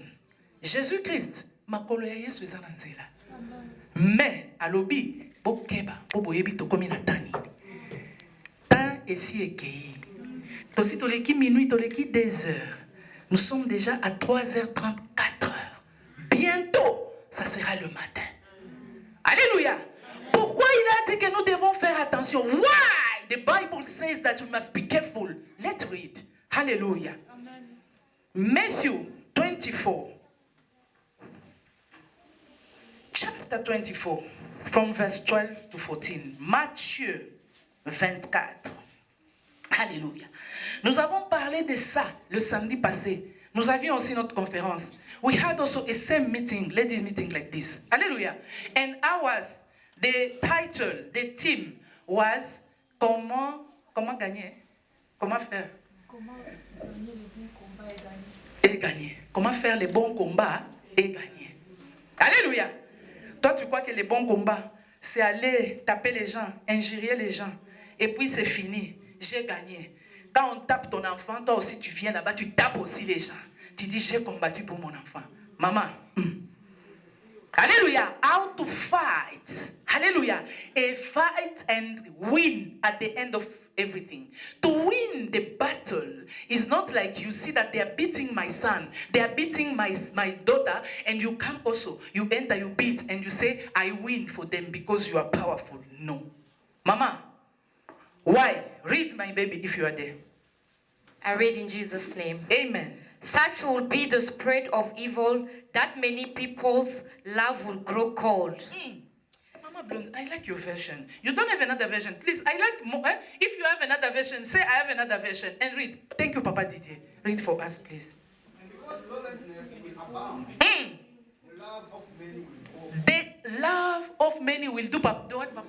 Jésus-Christ, makolo ya Yesu eza na nzela. Mais alobi bokeba boboyebi tokomi na tani. Temps esi ekei. Tosi toleki minuit, toleki 2 heures. Nous sommes déjà à 3h34. Bientôt, ça sera le matin. Alléluia. Pourquoi il a dit que nous devons faire attention? Why? The Bible says that we must be careful. Let's read. Hallelujah. Amen. Matthew 24. Chapter 24. From verse 12 to 14. Matthieu 24. Alléluia. Nous avons parlé de ça le samedi passé. Nous avions aussi notre conférence. We had also a same meeting, ladies meeting like this. Hallelujah. And ours, the title, the theme was comment gagner? Comment faire? Comment gagner les bons combats et gagner. Comment faire les bons combats et gagner. Alléluia. Toi, tu crois que les bons combats, c'est aller taper les gens, injurier les gens, et puis c'est fini. J'ai gagné. Quand on tape ton enfant, toi aussi tu viens là-bas, tu tapes aussi les gens. Tu dis, j'ai combattu pour mon enfant. Maman. Hallelujah. How to fight. Hallelujah. A fight and win at the end of everything. To win the battle is not like you see that they are beating my son, they are beating my daughter, and you come also, you enter, you beat, and you say, I win for them because you are powerful. No. Mama. Why? Read, my baby, if you are there. I read in Jesus' name. Amen. Such will be the spread of evil that many people's love will grow cold. Mama Blonde, I like your version. You don't have another version. Please, I like more. If you have another version, say I have another version and read. Thank you, Papa Didier. Read for us, please. Because lawlessness will abound. The love of many will go. The love of many will do what, Papa?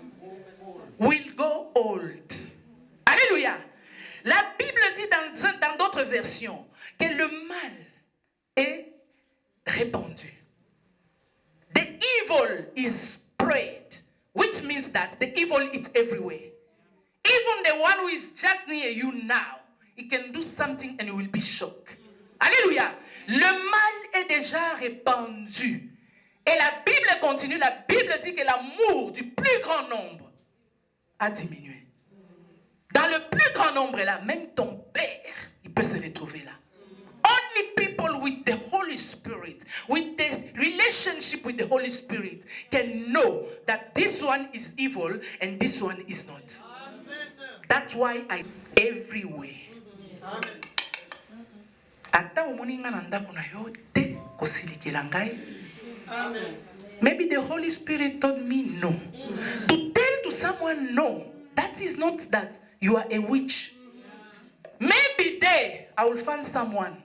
Will go old. Alléluia. La Bible dit dans d'autres versions que le mal est répandu. The evil is spread, which means that the evil is everywhere. Even the one who is just near you now, he can do something and you will be shocked. Alléluia. Le mal est déjà répandu. Et la Bible continue, la Bible dit que l'amour du plus grand nombre a diminué. Dans le plus grand nombre là, même ton père, il peut se retrouver là. Only people with the Holy Spirit, with the relationship with the Holy Spirit, can know that this one is evil and this one is not. That's why I everywhere. Ata umuninga na ndako na yote kosilikela ngai. Maybe the Holy Spirit told me no. To tell to someone no, that is not that you are a witch. Maybe there I will find someone.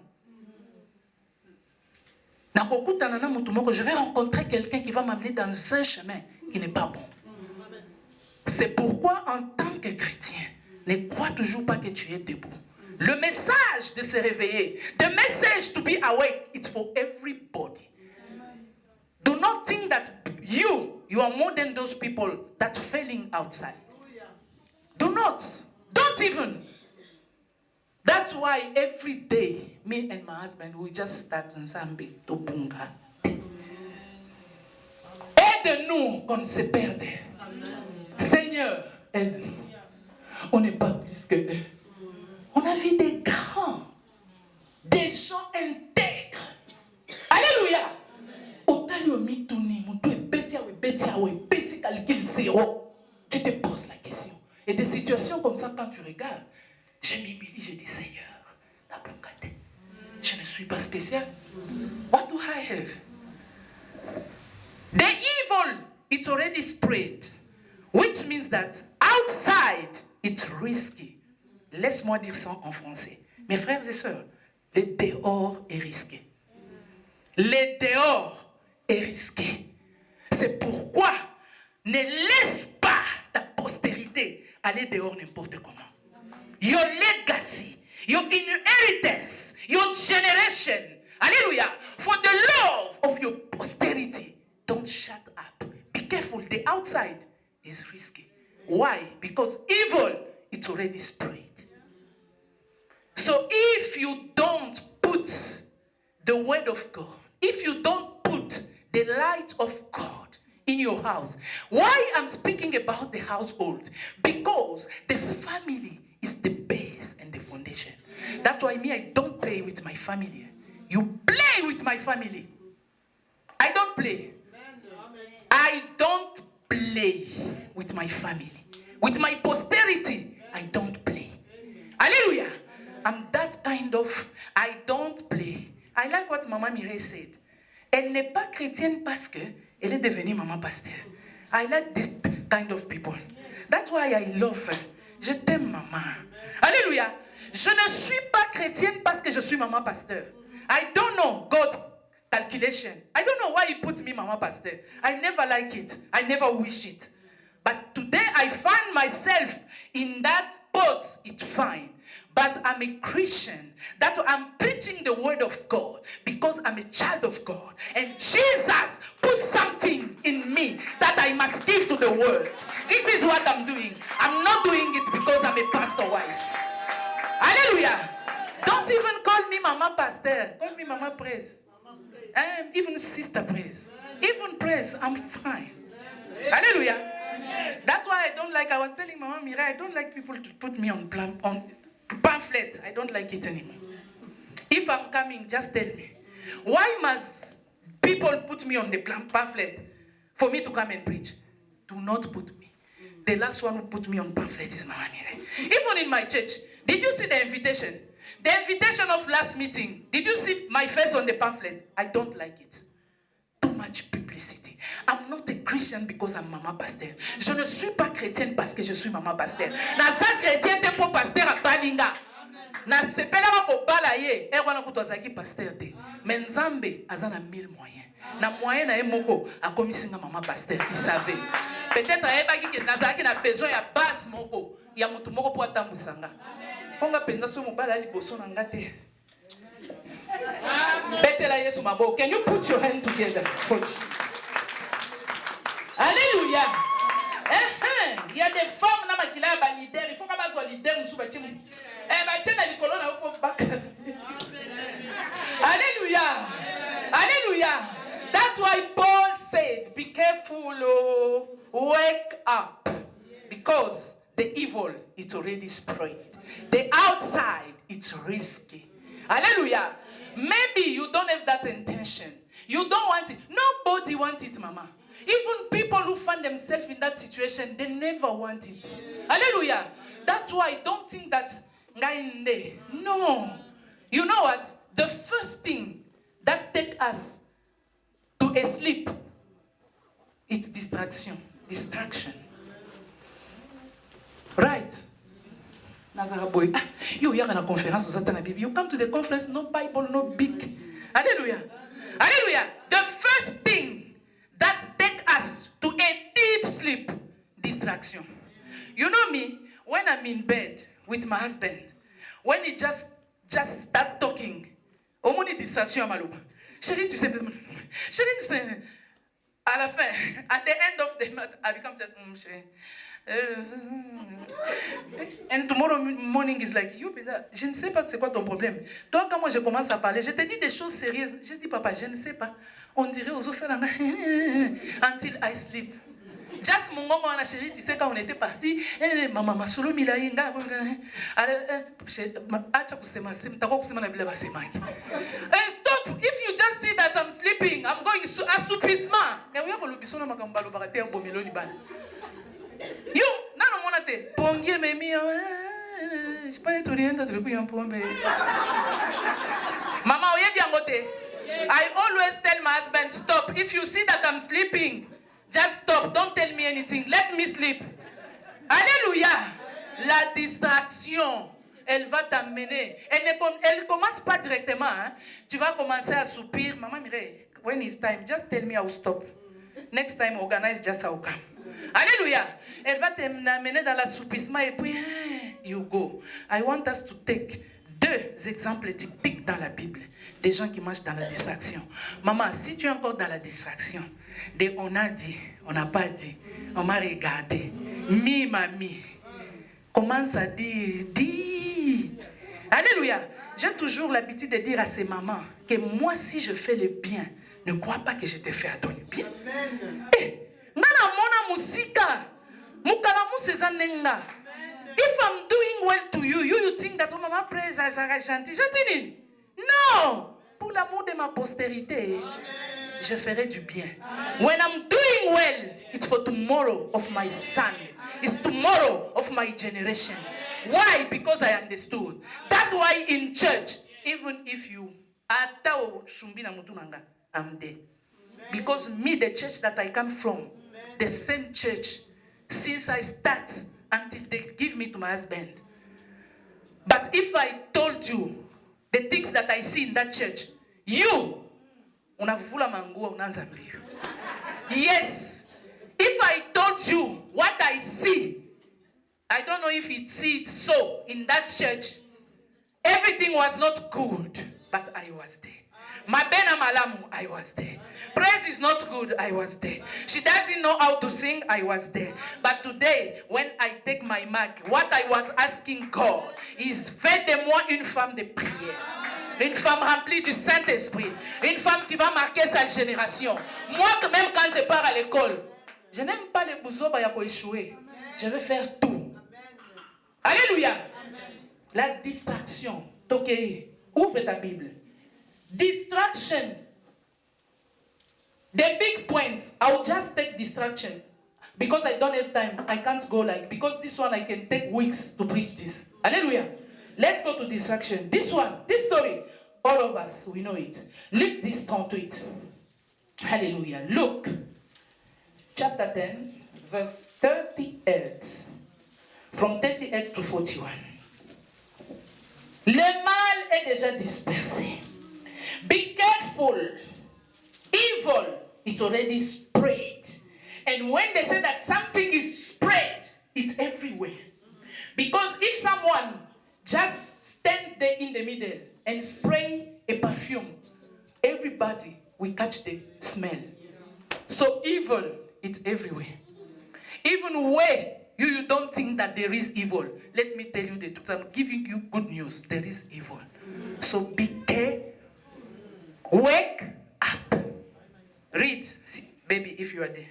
Je vais rencontrer quelqu'un qui va m'amener dans un chemin qui n'est pas bon. C'est pourquoi en tant que chrétien, ne crois toujours pas que tu es debout. Le message de se réveiller, the message to be awake, it's for everybody. Do not think that you are more than those people that failing outside. Do not. Don't even. That's why every day, me and my husband, we just start Nzambe Tobunga. Aide-nous qu'on se perde. Seigneur, aide-nous. On n'est pas plus que eux. On a vu des grands, des gens intègres. Alléluia. Tu te poses la question. Et des situations comme ça, quand tu regardes, je m'humilie, je dis Seigneur, je ne suis pas spécial. What do I have? The evil, it's already spread, which means that outside, it's risky. Laisse-moi dire ça en français. Mes frères et sœurs, le dehors est risqué. Le dehors est risqué. C'est pourquoi ne laisse pas ta postérité aller dehors n'importe comment. Your legacy, your inheritance, your generation, hallelujah, for the love of your posterity, don't shut up. Be careful, the outside is risky. Why? Because evil, it's already spread. So if you don't put the word of God, if you don't put the light of God in your house, why I'm speaking about the household? Because the family is the base and the foundation. That's why me, I don't play with my family. You play with my family. I don't play. I don't play with my family. With my posterity, I don't play. Hallelujah. I'm that kind of, I don't play. I like what Maman Mireille said. Elle n'est pas chrétienne parce que elle est devenue maman pasteur. I like this kind of people. That's why I love her. Je t'aime, maman. Alléluia. Je ne suis pas chrétienne parce que je suis maman pasteur. I don't know God's calculation. I don't know why he put me maman pasteur. I never like it. I never wish it. But today I find myself in that boat. It's fine. But I'm a Christian. That I'm preaching the word of God because I'm a child of God. And Jesus put something in me that I must give to the world. This is what I'm doing. I'm not doing it because I'm a pastor wife. Hallelujah. Don't even call me Mama Pastor. Call me Mama Praise. Even Sister Praise. Even Praise, I'm fine. Hallelujah. That's why I don't like, I was telling Mama Mireille, I don't like people to put me on pamphlet. I don't like it anymore. If I'm coming, just tell me. Why must people put me on the pamphlet for me to come and preach? Do not put me. The last one who put me on pamphlet is Mama Mireille. Even in my church, did you see the invitation? The invitation of last meeting. Did you see my face on the pamphlet? I don't like it. Too much publicity. I'm not a Christian because I'm Mama Pasteur. Je ne suis pas chrétienne parce que je suis Mama Pasteur. Naza chrétienne te pour pasteur à Balinga. Na sepela ko balaye e wana kutozaki pasteur te. Mais Nzambe azana 1000 moyens. Na moyen na emoko akomisinga Mama Pasteur, il savait. Peut-être ayebaki que nazaki na besoin ya base moko ya mutu moko pour atambwisanga. Fonga penza so mobala liboso na ngate. Betela Yesu mabo. Can you put your hand together for Jesus? Alléluia. Il y a des femmes dans qui là ba leader, il faut que ba leader musu ba timu. Ba tena likolo na upo baka. Alléluia. Alléluia. That's why Paul said, be careful, wake up, because the evil is already spread. The outside, it's risky. Hallelujah. Maybe you don't have that intention. You don't want it. Nobody wants it, Mama. Even people who find themselves in that situation, they never want it. Hallelujah. That's why I don't think that no. You know what? The first thing that takes us to a sleep is distraction. Distraction. Right? Nazara boy. You are in a conference. You come to the conference, no Bible, no big. Hallelujah. Hallelujah. The first thing that takes us to a deep sleep, distraction. You know me, when I'm in bed with my husband, when he just start talking, omoni distraction malouba. Chérie, tu sais, chérie, à la fin, at the end of the month, I become just, chérie, And tomorrow morning is like, you Penda, je ne sais pas c'est quoi ton problème. Toi, quand moi je commence à parler, je te dis des choses sérieuses. Je dis, papa, je ne sais pas. On dirait aux autres, until I sleep. Just mon gongo na chérie, tu sais quand on était parti, maman masolo milainga, acha kusema sema, tako kusema na bila basema. Stop! If you just see that I'm sleeping, I'm going assoupissement. Et oui, ko lobiso na makambo lo bakate bomelo ni bana. Yo, nano mona te, pongie memi, je pas être orienté de kuya pombe. Mama oye bien ngote. I always tell my husband, stop. If you see that I'm sleeping, just stop. Don't tell me anything. Let me sleep. Alléluia. La distraction, elle va t'amener. Elle commence pas directement. Hein. Tu vas commencer à soupir. Maman, Mireille, when it's time, just tell me I'll stop. Next time, organize just how come. Alléluia. Elle va t'amener dans l'assoupissement et puis, you go. I want us to take 2 exemples typiques dans la Bible. Des gens qui marchent dans la distraction. Maman, si tu es encore dans la distraction, on a dit, on n'a pas dit, on m'a regardé, mamie, commence à dire, dis. Alléluia. J'ai toujours l'habitude de dire à ces mamans que moi, si je fais le bien, ne crois pas que je te fais à ton bien. Nana mona musika, mukalamu sezanenga. If I'm doing well to you, you think that mama praise as a chanti. Gentini? Non! Pour l'amour de ma postérité, je ferai du bien. When I'm doing well, it's for tomorrow of my son. It's tomorrow of my generation. Why? Because I understood. That's why in church, even if you I'm there. Because me, the church that I come from, the same church, since I start until they give me to my husband. But if I told you the things that I see in that church, yes. If I told you what I see, I don't know if it's so in that church. Everything was not good, but I was there. Mabena Malamu, I was there. Praise is not good, I was there. She doesn't know how to sing, I was there. But today, when I take my mic, what I was asking God is, faites de moi une femme de prière. Une femme remplie du Saint-Esprit. Une femme qui va marquer sa génération. Moi, même quand je pars à l'école, je n'aime pas les bouzoba ya ko échouer. Je vais faire tout. Alléluia. La distraction. Tokei, ouvre ta Bible. Distraction. The big points, I will just take distraction. Because I don't have time, I can't go because this one I can take weeks to preach this. Hallelujah. Let's go to distraction. This one, this story, all of us, we know it. Luke this 38. Hallelujah. Luke, chapter 10, verse 38. From 38 to 41. Le mal est déjà dispersé. Be careful. Evil is already spread. And when they say that something is spread, it's everywhere. Because if someone just stand there in the middle and spray a perfume, everybody will catch the smell. So evil is everywhere. Even where you don't think that there is evil, let me tell you the truth. I'm giving you good news. There is evil. So be careful. Wake up. Read, baby, if you are there.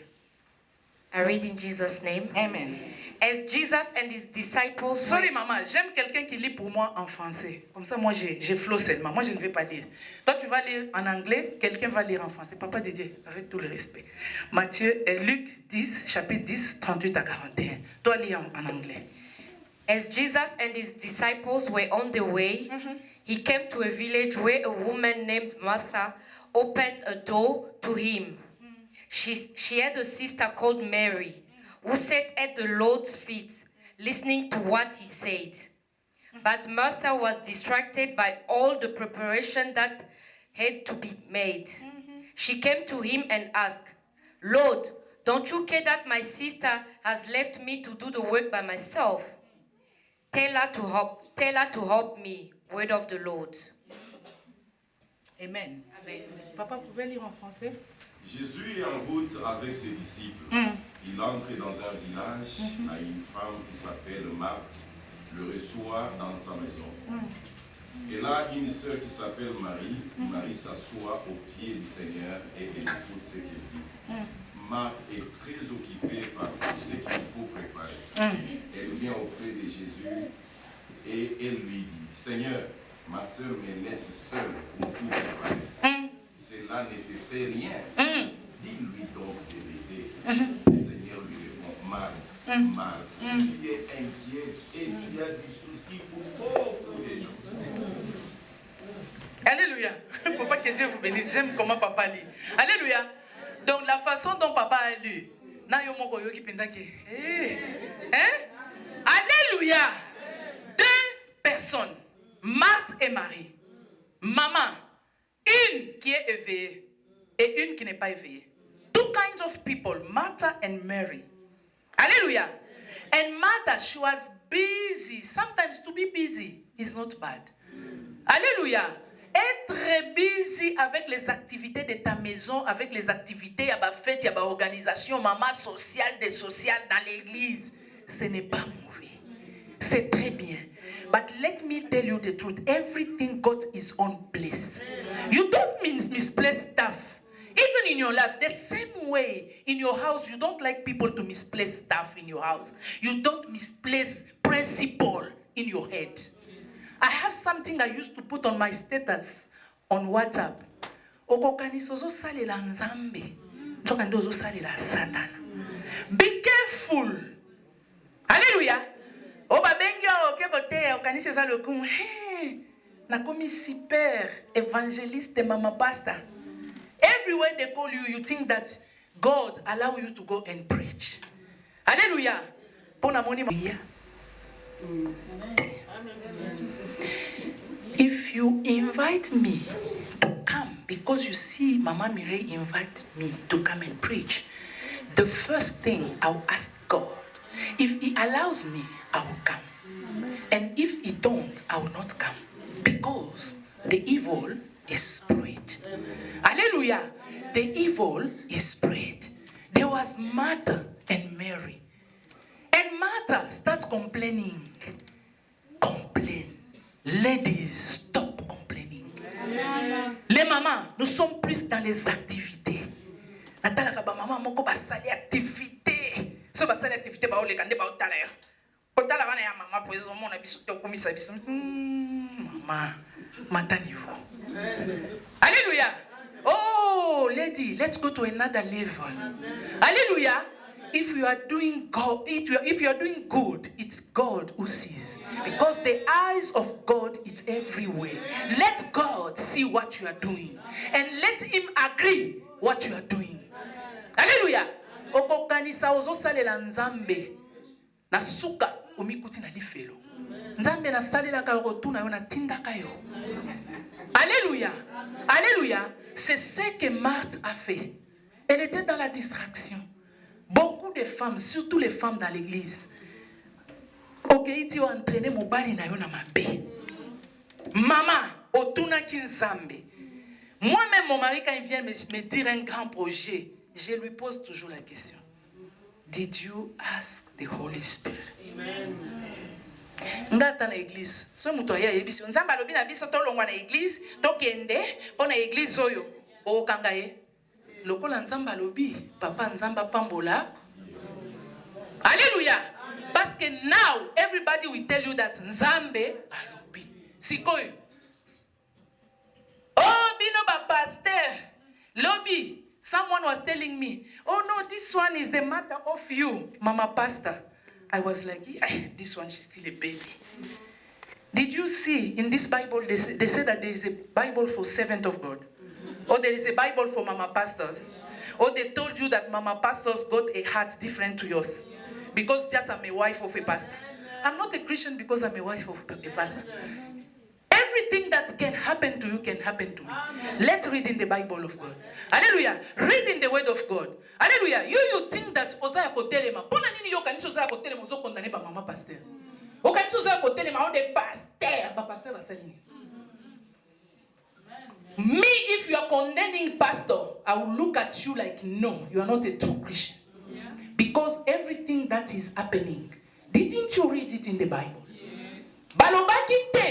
I read in Jesus' name. Amen. As Jesus and his disciples... Sorry, maman, j'aime quelqu'un qui lit pour moi en français. Comme ça, moi, j'ai flow seulement. Moi, je ne vais pas lire. Toi, tu vas lire en anglais, quelqu'un va lire en français. Papa Didier, avec tout le respect. Luc 10, chapitre 10, 38 à 41. Toi, lis en anglais. As Jesus and his disciples were on the way, he came to a village where a woman named Martha opened a door to him. She had a sister called Mary, who sat at the Lord's feet, listening to what he said. But Martha was distracted by all the preparation that had to be made. She came to him and asked, Lord, don't you care that my sister has left me to do the work by myself? Tell her to help me. Word of the Lord. Amen. Amen. Papa, vous pouvez lire en français? Jésus est en route avec ses disciples. il entre dans un village à une femme qui s'appelle Marthe, le reçoit dans sa maison. Et là, une sœur qui s'appelle Marie, Marie s'assoit aux pieds du Seigneur et elle écoute ce qu'il dit. Marthe est très occupée par tout ce qu'il faut préparer. Elle vient auprès de Jésus et elle lui dit, Seigneur, ma sœur me laisse seule pour tout préparer. Cela ne te fait rien. Dis-lui donc de l'aider. Le Seigneur lui répond, Marthe, tu es inquiète et tu as du souci pour beaucoup de gens. Alléluia. Faut pas que Dieu vous bénisse. J'aime comment papa lit. Alléluia. Donc la façon dont papa a lu. Alléluia. Deux personnes, Marthe et Marie. Maman, une qui est éveillée et une qui n'est pas éveillée. Two kinds of people, Martha and Mary. Hallelujah. And Martha, she was busy. Sometimes to be busy is not bad. Alléluia. Être busy avec les activités de ta maison, avec les activités, il y a des fêtes, il y a des organisations, maman sociale, des sociales dans l'église, ce n'est pas mauvais. C'est très bien. But let me tell you the truth. Everything got its own place. You don't misplace stuff. Even in your life, the same way in your house, you don't like people to misplace stuff in your house. You don't misplace principle in your head. I have something I used to put on my status on WhatsApp. Be careful. Hallelujah. Super évangéliste mama pastor. Everywhere they call you, you think that God allow you to go and preach. Hallelujah. If you invite me to come, because you see Mama Mireille invite me to come and preach, the first thing I'll ask God, if He allows me, I will come. And if He don't, I will not come. Because the evil is spread. Hallelujah. The evil is spread. There was Martha and Mary. And Martha started complaining. Complain. Ladies, stop complaining. Les mamans, nous sommes plus dans les activités. Natala ba maman moko ba sali activité. So ba sali activité ba ole kande ba otala yo. Otala bana ya mama pozo mona biso to komisa biso. Mama, matanivo. Alléluia. Oh, lady, let's go to another level. Hallelujah. If you are doing God, if you are doing good, it's God who sees. Because the eyes of God is everywhere. Let God see what you are doing. And let Him agree what you are doing. Hallelujah. Okokanisa ozosalela nzambe. Na suka omikuti na lifelo. Nzambe na salela ka rotuna yo na tinda kayo. Alléluia. Alléluia. C'est ce que Marthe a fait. Elle était dans la distraction. Beaucoup de femmes, surtout les femmes dans l'église, okeiti ont entraîné mobali na yo na mabe. Maman, otuna kinzambe. Moi-même, mon mari, quand il vient me dire un grand projet, je lui pose toujours la question. Did you ask the Holy Spirit? Amen. Ngata na église, so muto ya yebiso nzamba alobi na biso to longwa na église, to kende po na église oyo o kangaye. Lokola nzamba alobi, papa nzamba pambola. Alléluia. Parce que now everybody will tell you that nzambe alobi. Sikoyo. Oh, bino ba pasteur. Lobby. Someone was telling me, oh no, this one is the matter of you, Mama Pastor. I was like, yeah, this one, she's still a baby. Did you see in this Bible, they say that there is a Bible for servant of God? Or there is a Bible for Mama Pastors? Or they told you that Mama Pastors got a heart different to yours? Because just I'm a wife of a pastor. I'm not a Christian because I'm a wife of a pastor. Everything that can happen to you can happen to me. Let's read in the Bible of God. Hallelujah. Read in the word of God. Hallelujah. You think that Ozaya kotelema. Pona nini yo kanisa Ozaya kotelema uzo kondane ba mama pasteur. O kanisa Ozaya kotelema on the pasteur ba pasteur ba salini. Me, if you are condemning pastor, I will look at you like, no, you are not a true Christian. Because everything that is happening, didn't you read it in the Bible? Balobaki te.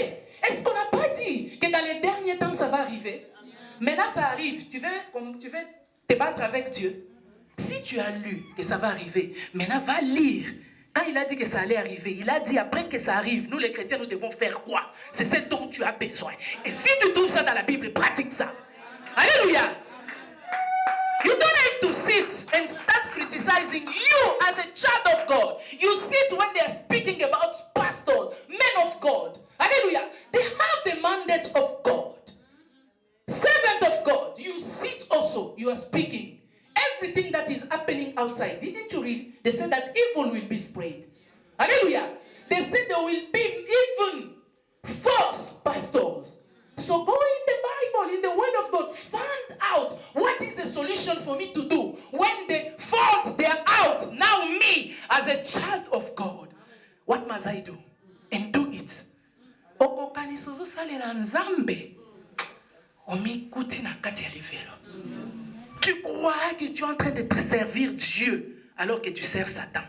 Est-ce qu'on n'a pas dit que dans les derniers temps ça va arriver? Maintenant ça arrive. Tu veux te battre avec Dieu. Si tu as lu que ça va arriver, maintenant va lire. Quand il a dit que ça allait arriver, il a dit après que ça arrive, nous les chrétiens, nous devons faire quoi? C'est ce dont tu as besoin. Et si tu trouves ça dans la Bible, pratique ça. Alléluia. You don't have to sit and start criticizing you as a child of God. You sit when they are speaking about pastors, men of God. Hallelujah. They have the mandate of God. Servant of God. You sit also. You are speaking. Everything that is happening outside. Didn't you read? They said that evil will be spread. Hallelujah. They said there will be even false pastors. So go in the Bible, in the Word of God, find out what is the solution for me to do. When the faults, they are out, now me, as a child of God, what must I do? And do it. Okokanisozo salela nzambe. Omikuti na kati ya livelo. Tu crois que tu es en train de te servir Dieu alors que tu sers Satan.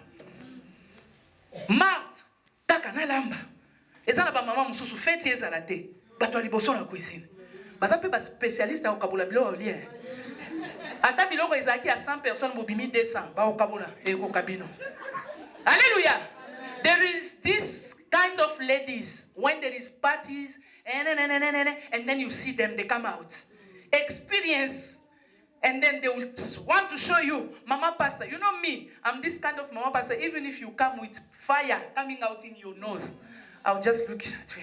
Marthe, takana lamba. Ezana ba mama mususu feti ezala te. Bato liboso na cuisine. Baza pe ba spécialiste au kabula bilo olien. Ata biloko ezaki à 100 personnes mobimi 200 ba au kabula e ko kabino. Hallelujah. There is this kind of ladies when there is parties and then you see them, they come out. Experience. And then they will want to show you, Mama Pastor. You know me, I'm this kind of Mama Pastor. Even if you come with fire coming out in your nose, I'll just look at you.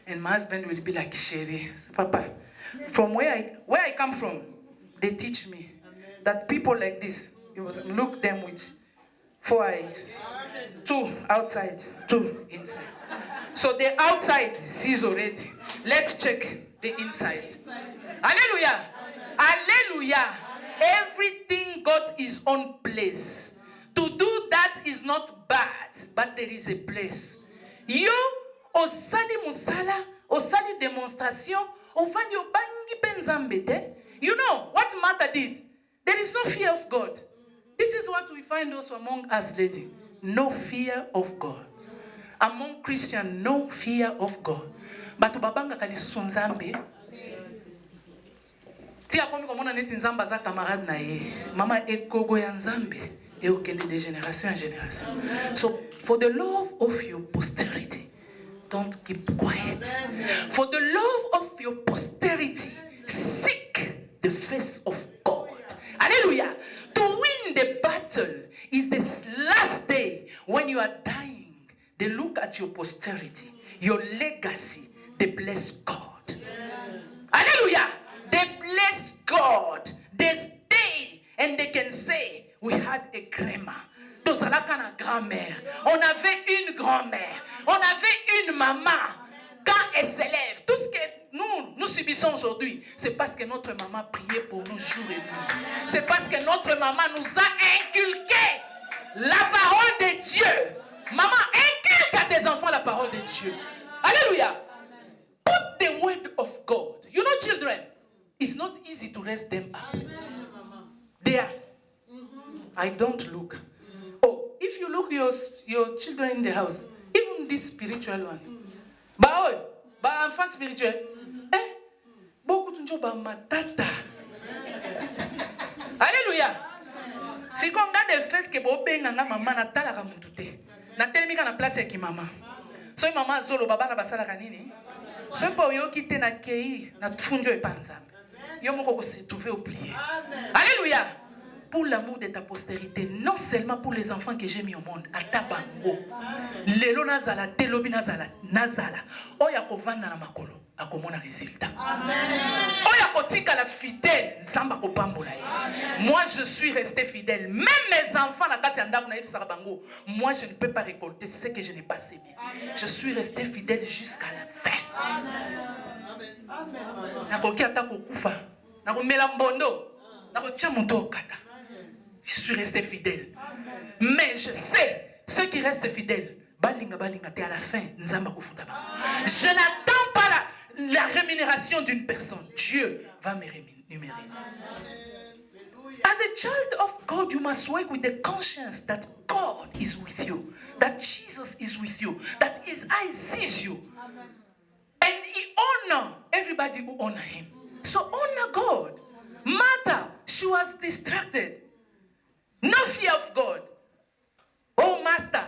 And my husband will be like, Sherry, Papa, from where I come from, they teach me that people like this, you must look them with 4 eyes. 2 outside, 2 inside. So the outside sees already. Let's check the inside. Hallelujah. Hallelujah. Everything got his own place. To do that is not bad, but there is a place. You osali musala, osali demonstration, ofani obangi penzambete. You know what Martha did? There is no fear of God. This is what we find also among us, lady. No fear of God. Among Christians, no fear of God. But babanga kalisusu nzambe. Tia komi komona neti nzamba za camarade na ye. Mama ekogo ya nzambe. Et okende de génération en génération. So, for the love of your posterity, don't keep quiet. For the love of your posterity, seek the face of God. Hallelujah. To win the battle is this last day when you are dying. They look at your posterity, your legacy. They bless God. Hallelujah. They bless God. They stay and they can say, we had a grandma. Grand-mère. On avait une grand-mère. On avait une maman. Quand elle s'élève, tout ce que nous subissons aujourd'hui, c'est parce que notre maman priait pour nous jour et nuit. C'est parce que notre maman nous a inculqué la parole de Dieu. Maman, inculque à tes enfants la parole de Dieu. Alléluia. Put the word of God. You know, children, it's not easy to raise them up. There. I don't look. Oh, if you look your children in the house, even this spiritual one. Ba enfant spirituel. Beaucoup de gens ba matata. Alléluia. Si qu'on regarde le fait que bo benga nga maman na tala ka mutu te. Na telemi ka na place ya ki mama. So maman zolo baba na basala ka nini? So pa yo kite na kei na tfunjo epanzambe. Yo moko ko se trouver oublié. Alléluia. Pour l'amour de ta postérité, non seulement pour les enfants que j'ai mis au monde, à tabango. Lelo nazala, telobi nazala, nazala. Oya kovanda na makolo, akomona résultat. Oya kotika la fidèle, zamba kopambola. Moi je suis resté fidèle. Même mes enfants na kati andako na yebisa bango, moi je ne peux pas récolter ce que je n'ai pas sémé. Je suis resté fidèle jusqu'à la fin. Nakoki atako kufa, nakomela mbondo, nakotia moto okata. Je suis resté fidèle. Mais je sais, ceux qui restent fidèles, balinga te à la fin, je n'attends pas la rémunération d'une personne. Dieu va me rémunérer. As a child of God, you must work with the conscience that God is with you, that Jesus is with you, that His eye sees you. Amen. And He honor everybody who honor Him. So honor God. Amen. Martha, she was distracted. No fear of God. Oh, Master,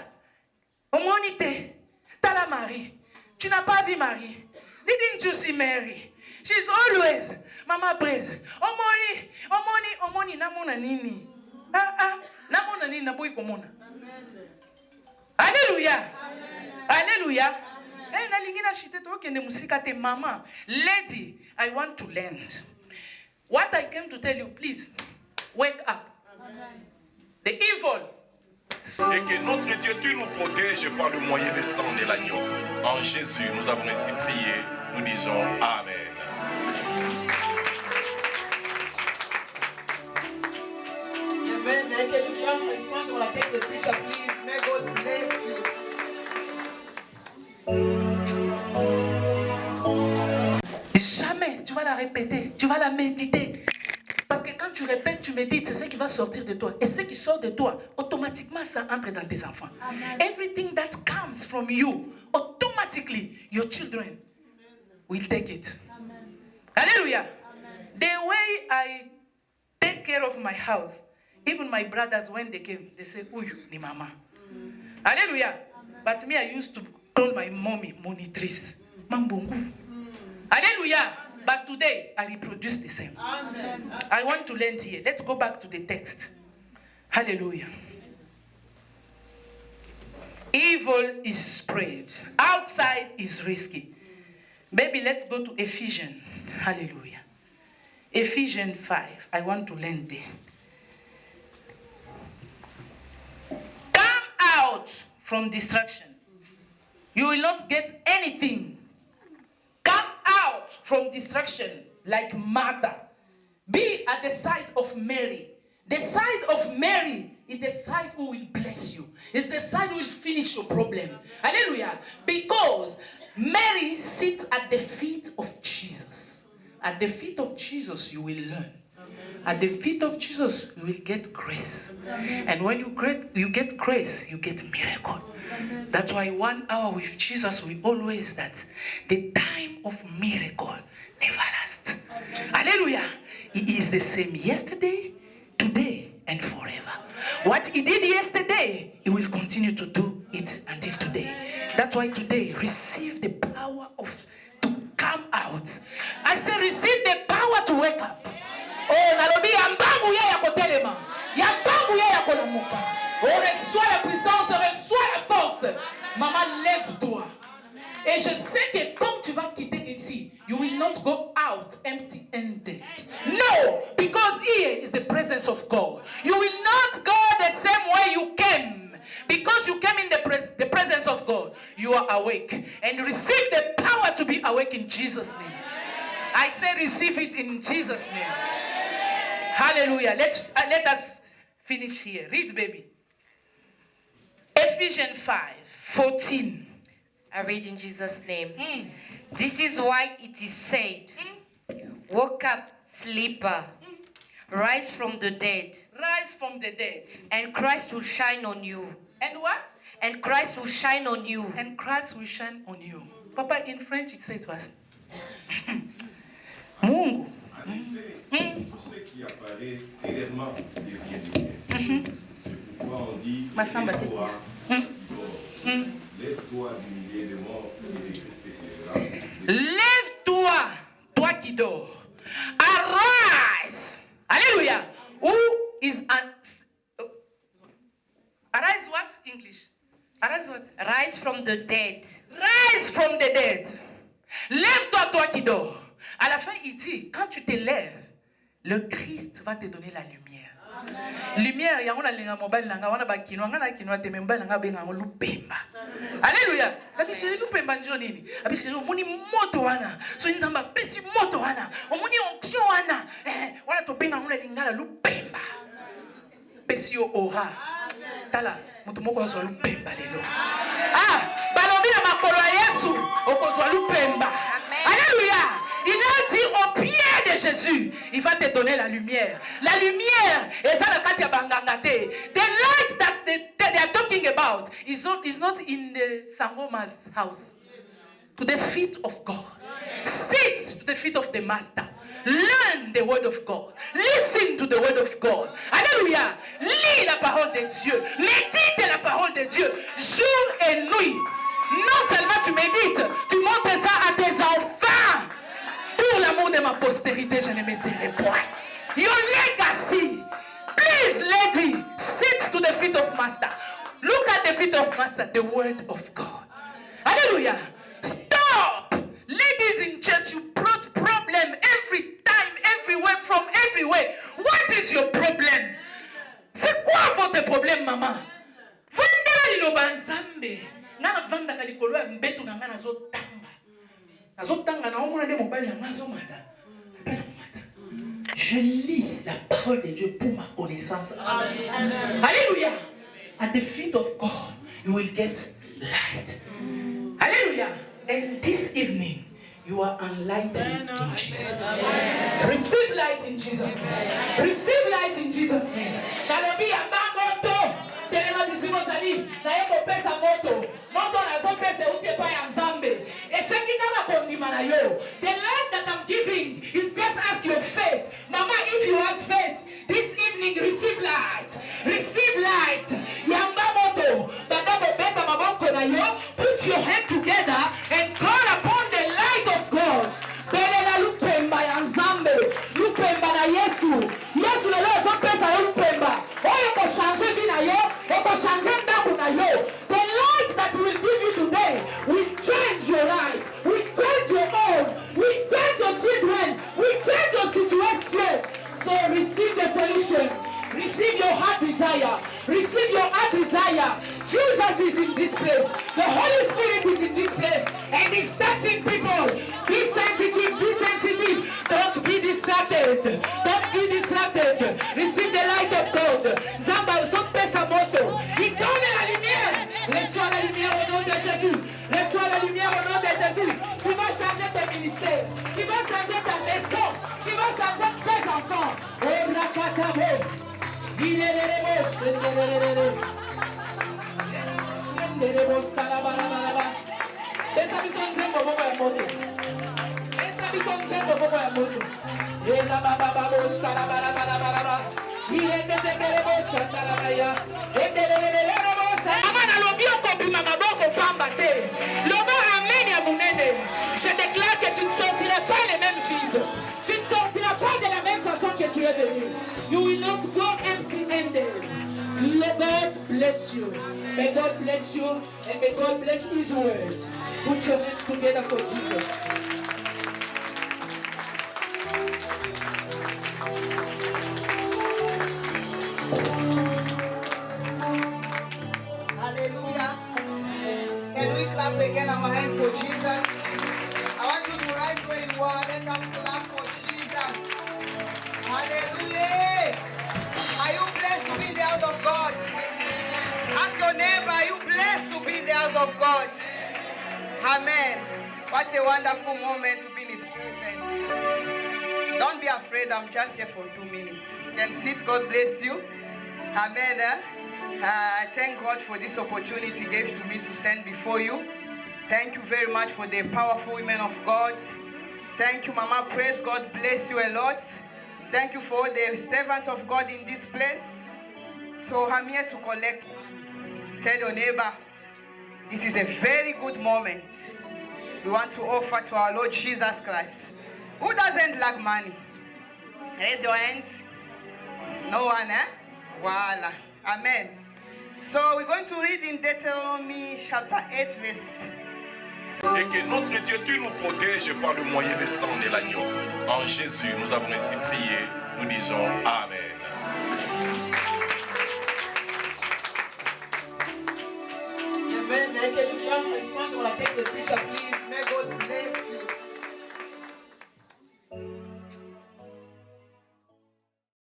Omonite, Tala Marie. Tu n'as pas vu Marie. Didn't you see Mary? She's always, Mama praise. Omoni, namona nini. Namona nini, naboy komona. Alléluia. Alléluia. Eh, na lingina shite to kende musika te mama. Lady, I want to learn. What I came to tell you, please, wake up. The evil. Et que notre Dieu, tu nous protèges par le moyen du sang de l'agneau. En Jésus, nous avons ainsi prié. Nous disons Amen. Amen. Can you come in front when I take the picture, please? May God bless you. Jamais tu vas la répéter, tu vas la méditer. Parce que quand tu répètes, tu médites, c'est ce qui va sortir de toi. Et ce qui sort de toi, automatiquement, ça entre dans tes enfants. Amen. Everything that comes from you, automatically, your children will take it. Amen. Hallelujah. Amen. The way I take care of my house, even my brothers, when they came, they say, Uy, ni mama. Hallelujah. Amen. But me, I used to call my mommy, monitrice. Mambungu. Hallelujah. But today, I reproduce the same. Amen. I want to learn here. Let's go back to the text. Hallelujah. Evil is spread. Outside is risky. Baby, let's go to Ephesians. Hallelujah. Ephesians 5. I want to learn there. Come out from distraction. You will not get anything. Come out from distraction like Martha. Be at the side of Mary. The side of Mary is the side who will bless you. It's the side who will finish your problem. Hallelujah. Because Mary sits at the feet of Jesus. At the feet of Jesus, you will learn. At the feet of Jesus, you will get grace. And when you get grace, you get miracle. That's why 1 hour with Jesus, we always that the time of miracle never lasts. Hallelujah. He is the same yesterday, today, and forever. What He did yesterday, He will continue to do it until today. That's why today, receive the power to come out. I say, receive the power to wake up. Oh, nalobi yambangu ya kotelema. Yambangu ya kolamuka. Oh, reçois la puissance, reçois la force. Maman, lève-toi. Et je sais que quand tu vas quitter ici, you will not go out empty-handed. No, because here is the presence of God. You will not go the same way you came. Because you came in the presence of God, you are awake. And receive the power to be awake in Jesus' name. I say receive it in Jesus' name. Hallelujah. Let us finish here. Read, baby. Ephesians 5:14. I read in Jesus' name. This is why it is said, woke up, sleeper. Rise from the dead. Rise from the dead. And Christ will shine on you. And what? And Christ will shine on you. And Christ will shine on you. Papa, in French, it says to us. Mungu. En effet, tout ce qui apparaît clairement devient lumière. C'est pourquoi on dit, lève-toi, lève-toi du milieu des morts et des Christ éclairera. Lève-toi, toi qui dors. Arise. Alléluia. Who is arise what? English. Arise what? Rise from the dead. Rise from the dead. Lève-toi, toi qui dors. À la fin, il dit, quand tu te lèves, le Christ va te donner la lumière. Amen. Lumière, il y a un linga mobile langa, wana ba kinwa, ngana kinwa te memba langa benga lupemba. Alléluia. Abi chéri lupemba njo nini? Abi chéri omoni moto wana. So nzamba pesi moto wana. Omoni onction wana. Wana to benga ngona lingala lupemba. Pesi yo ora. Tala, moto moko azo lupemba lelo. Balobi na makolo ya Yesu, okozwa lupemba. Alléluia. Il a dit au pied de de Jésus, il va te donner la lumière. La lumière, et ça, the light that they are talking about is not in the Sangoma's house. To the feet of God. Sit to the feet of the Master. Learn the word of God. Listen to the word of God. Alléluia. Lis la parole de Dieu. Médite la parole de Dieu jour et nuit. Non seulement tu médites, tu montres ça à tes enfants. Pour l'amour de ma postérité, je ne me dirai point. Your legacy. Please, lady, sit to the feet of Master. Look at the feet of Master, the word of God. Hallelujah. Stop. Ladies in church, you brought problem every time, everywhere, from everywhere. What is your problem? C'est quoi votre problème, maman? Vendela liloba nzambe. Nana vanda kalikolo ya mbeto na ngana zotanga. Nazotanga na omona de mobile na ngazo mata. Je lis la parole de Dieu pour ma connaissance. Amen. Alléluia. At the feet of God, you will get light. Hallelujah. And this evening, you are enlightened in Jesus' name. Receive light in Jesus' name. Receive light in Jesus' name. The light that I'm giving is just ask your faith. Mama, if you have faith, this evening receive light. Receive light. Put your hand together and call upon the light of God. Belela lupemba ya nzambe, lupemba na Yesu. Yesu lelo ezopesa yo lupemba. Oyo ko changer vie na yo, ko changer ndaku na yo. The light that will give you today will change your life, will change your own, will change your children, will change your situation. So receive the solution. Receive your heart desire. Receive your heart desire. Jesus is in this place. The Holy Spirit is in this place. And He's touching people. Be sensitive. Be sensitive. Don't be distracted. Don't be distracted. Receive the light of God. Zamba, soppe sa moto. Il donne la lumière. Reçois la lumière au nom de Jésus. Reçois la lumière au nom de Jésus. Qui va changer ton ministère. Qui va changer ta maison. Qui va changer tes enfants. Oh, rakatabo. Je déclare que tu ne sortiras pas les mêmes vides. Tu ne sortiras pas de la même façon que tu es venu. You will not go empty-handed. God bless you. May God bless you and may God bless His word. Put your hands together for Jesus. Hallelujah. Can we clap again our hands for Jesus? I want you to rise where you are. Let us clap for Jesus. Hallelujah. Are you blessed to be in the house of God? Ask your neighbor, are you blessed to be in the house of God? Amen. What a wonderful moment to be in His presence. Don't be afraid, I'm just here for 2 minutes. You can sit, God bless you. Amen. I thank God for this opportunity He gave to me to stand before you. Thank you very much for the powerful women of God. Thank you, Mama. Praise God, bless you a lot. Thank you for the servant of God in this place. So I'm here to collect. Tell your neighbor, this is a very good moment. We want to offer to our Lord Jesus Christ. Who doesn't like money? Raise your hands. No one, eh? Voila. Amen. So we're going to read in Deuteronomy chapter 8 verse. Et que notre Dieu, tu nous protèges par le moyen du sang de l'agneau. En Jésus, nous avons ainsi prié. Nous disons Amen. Amen. Can you come in front of the preacher, please?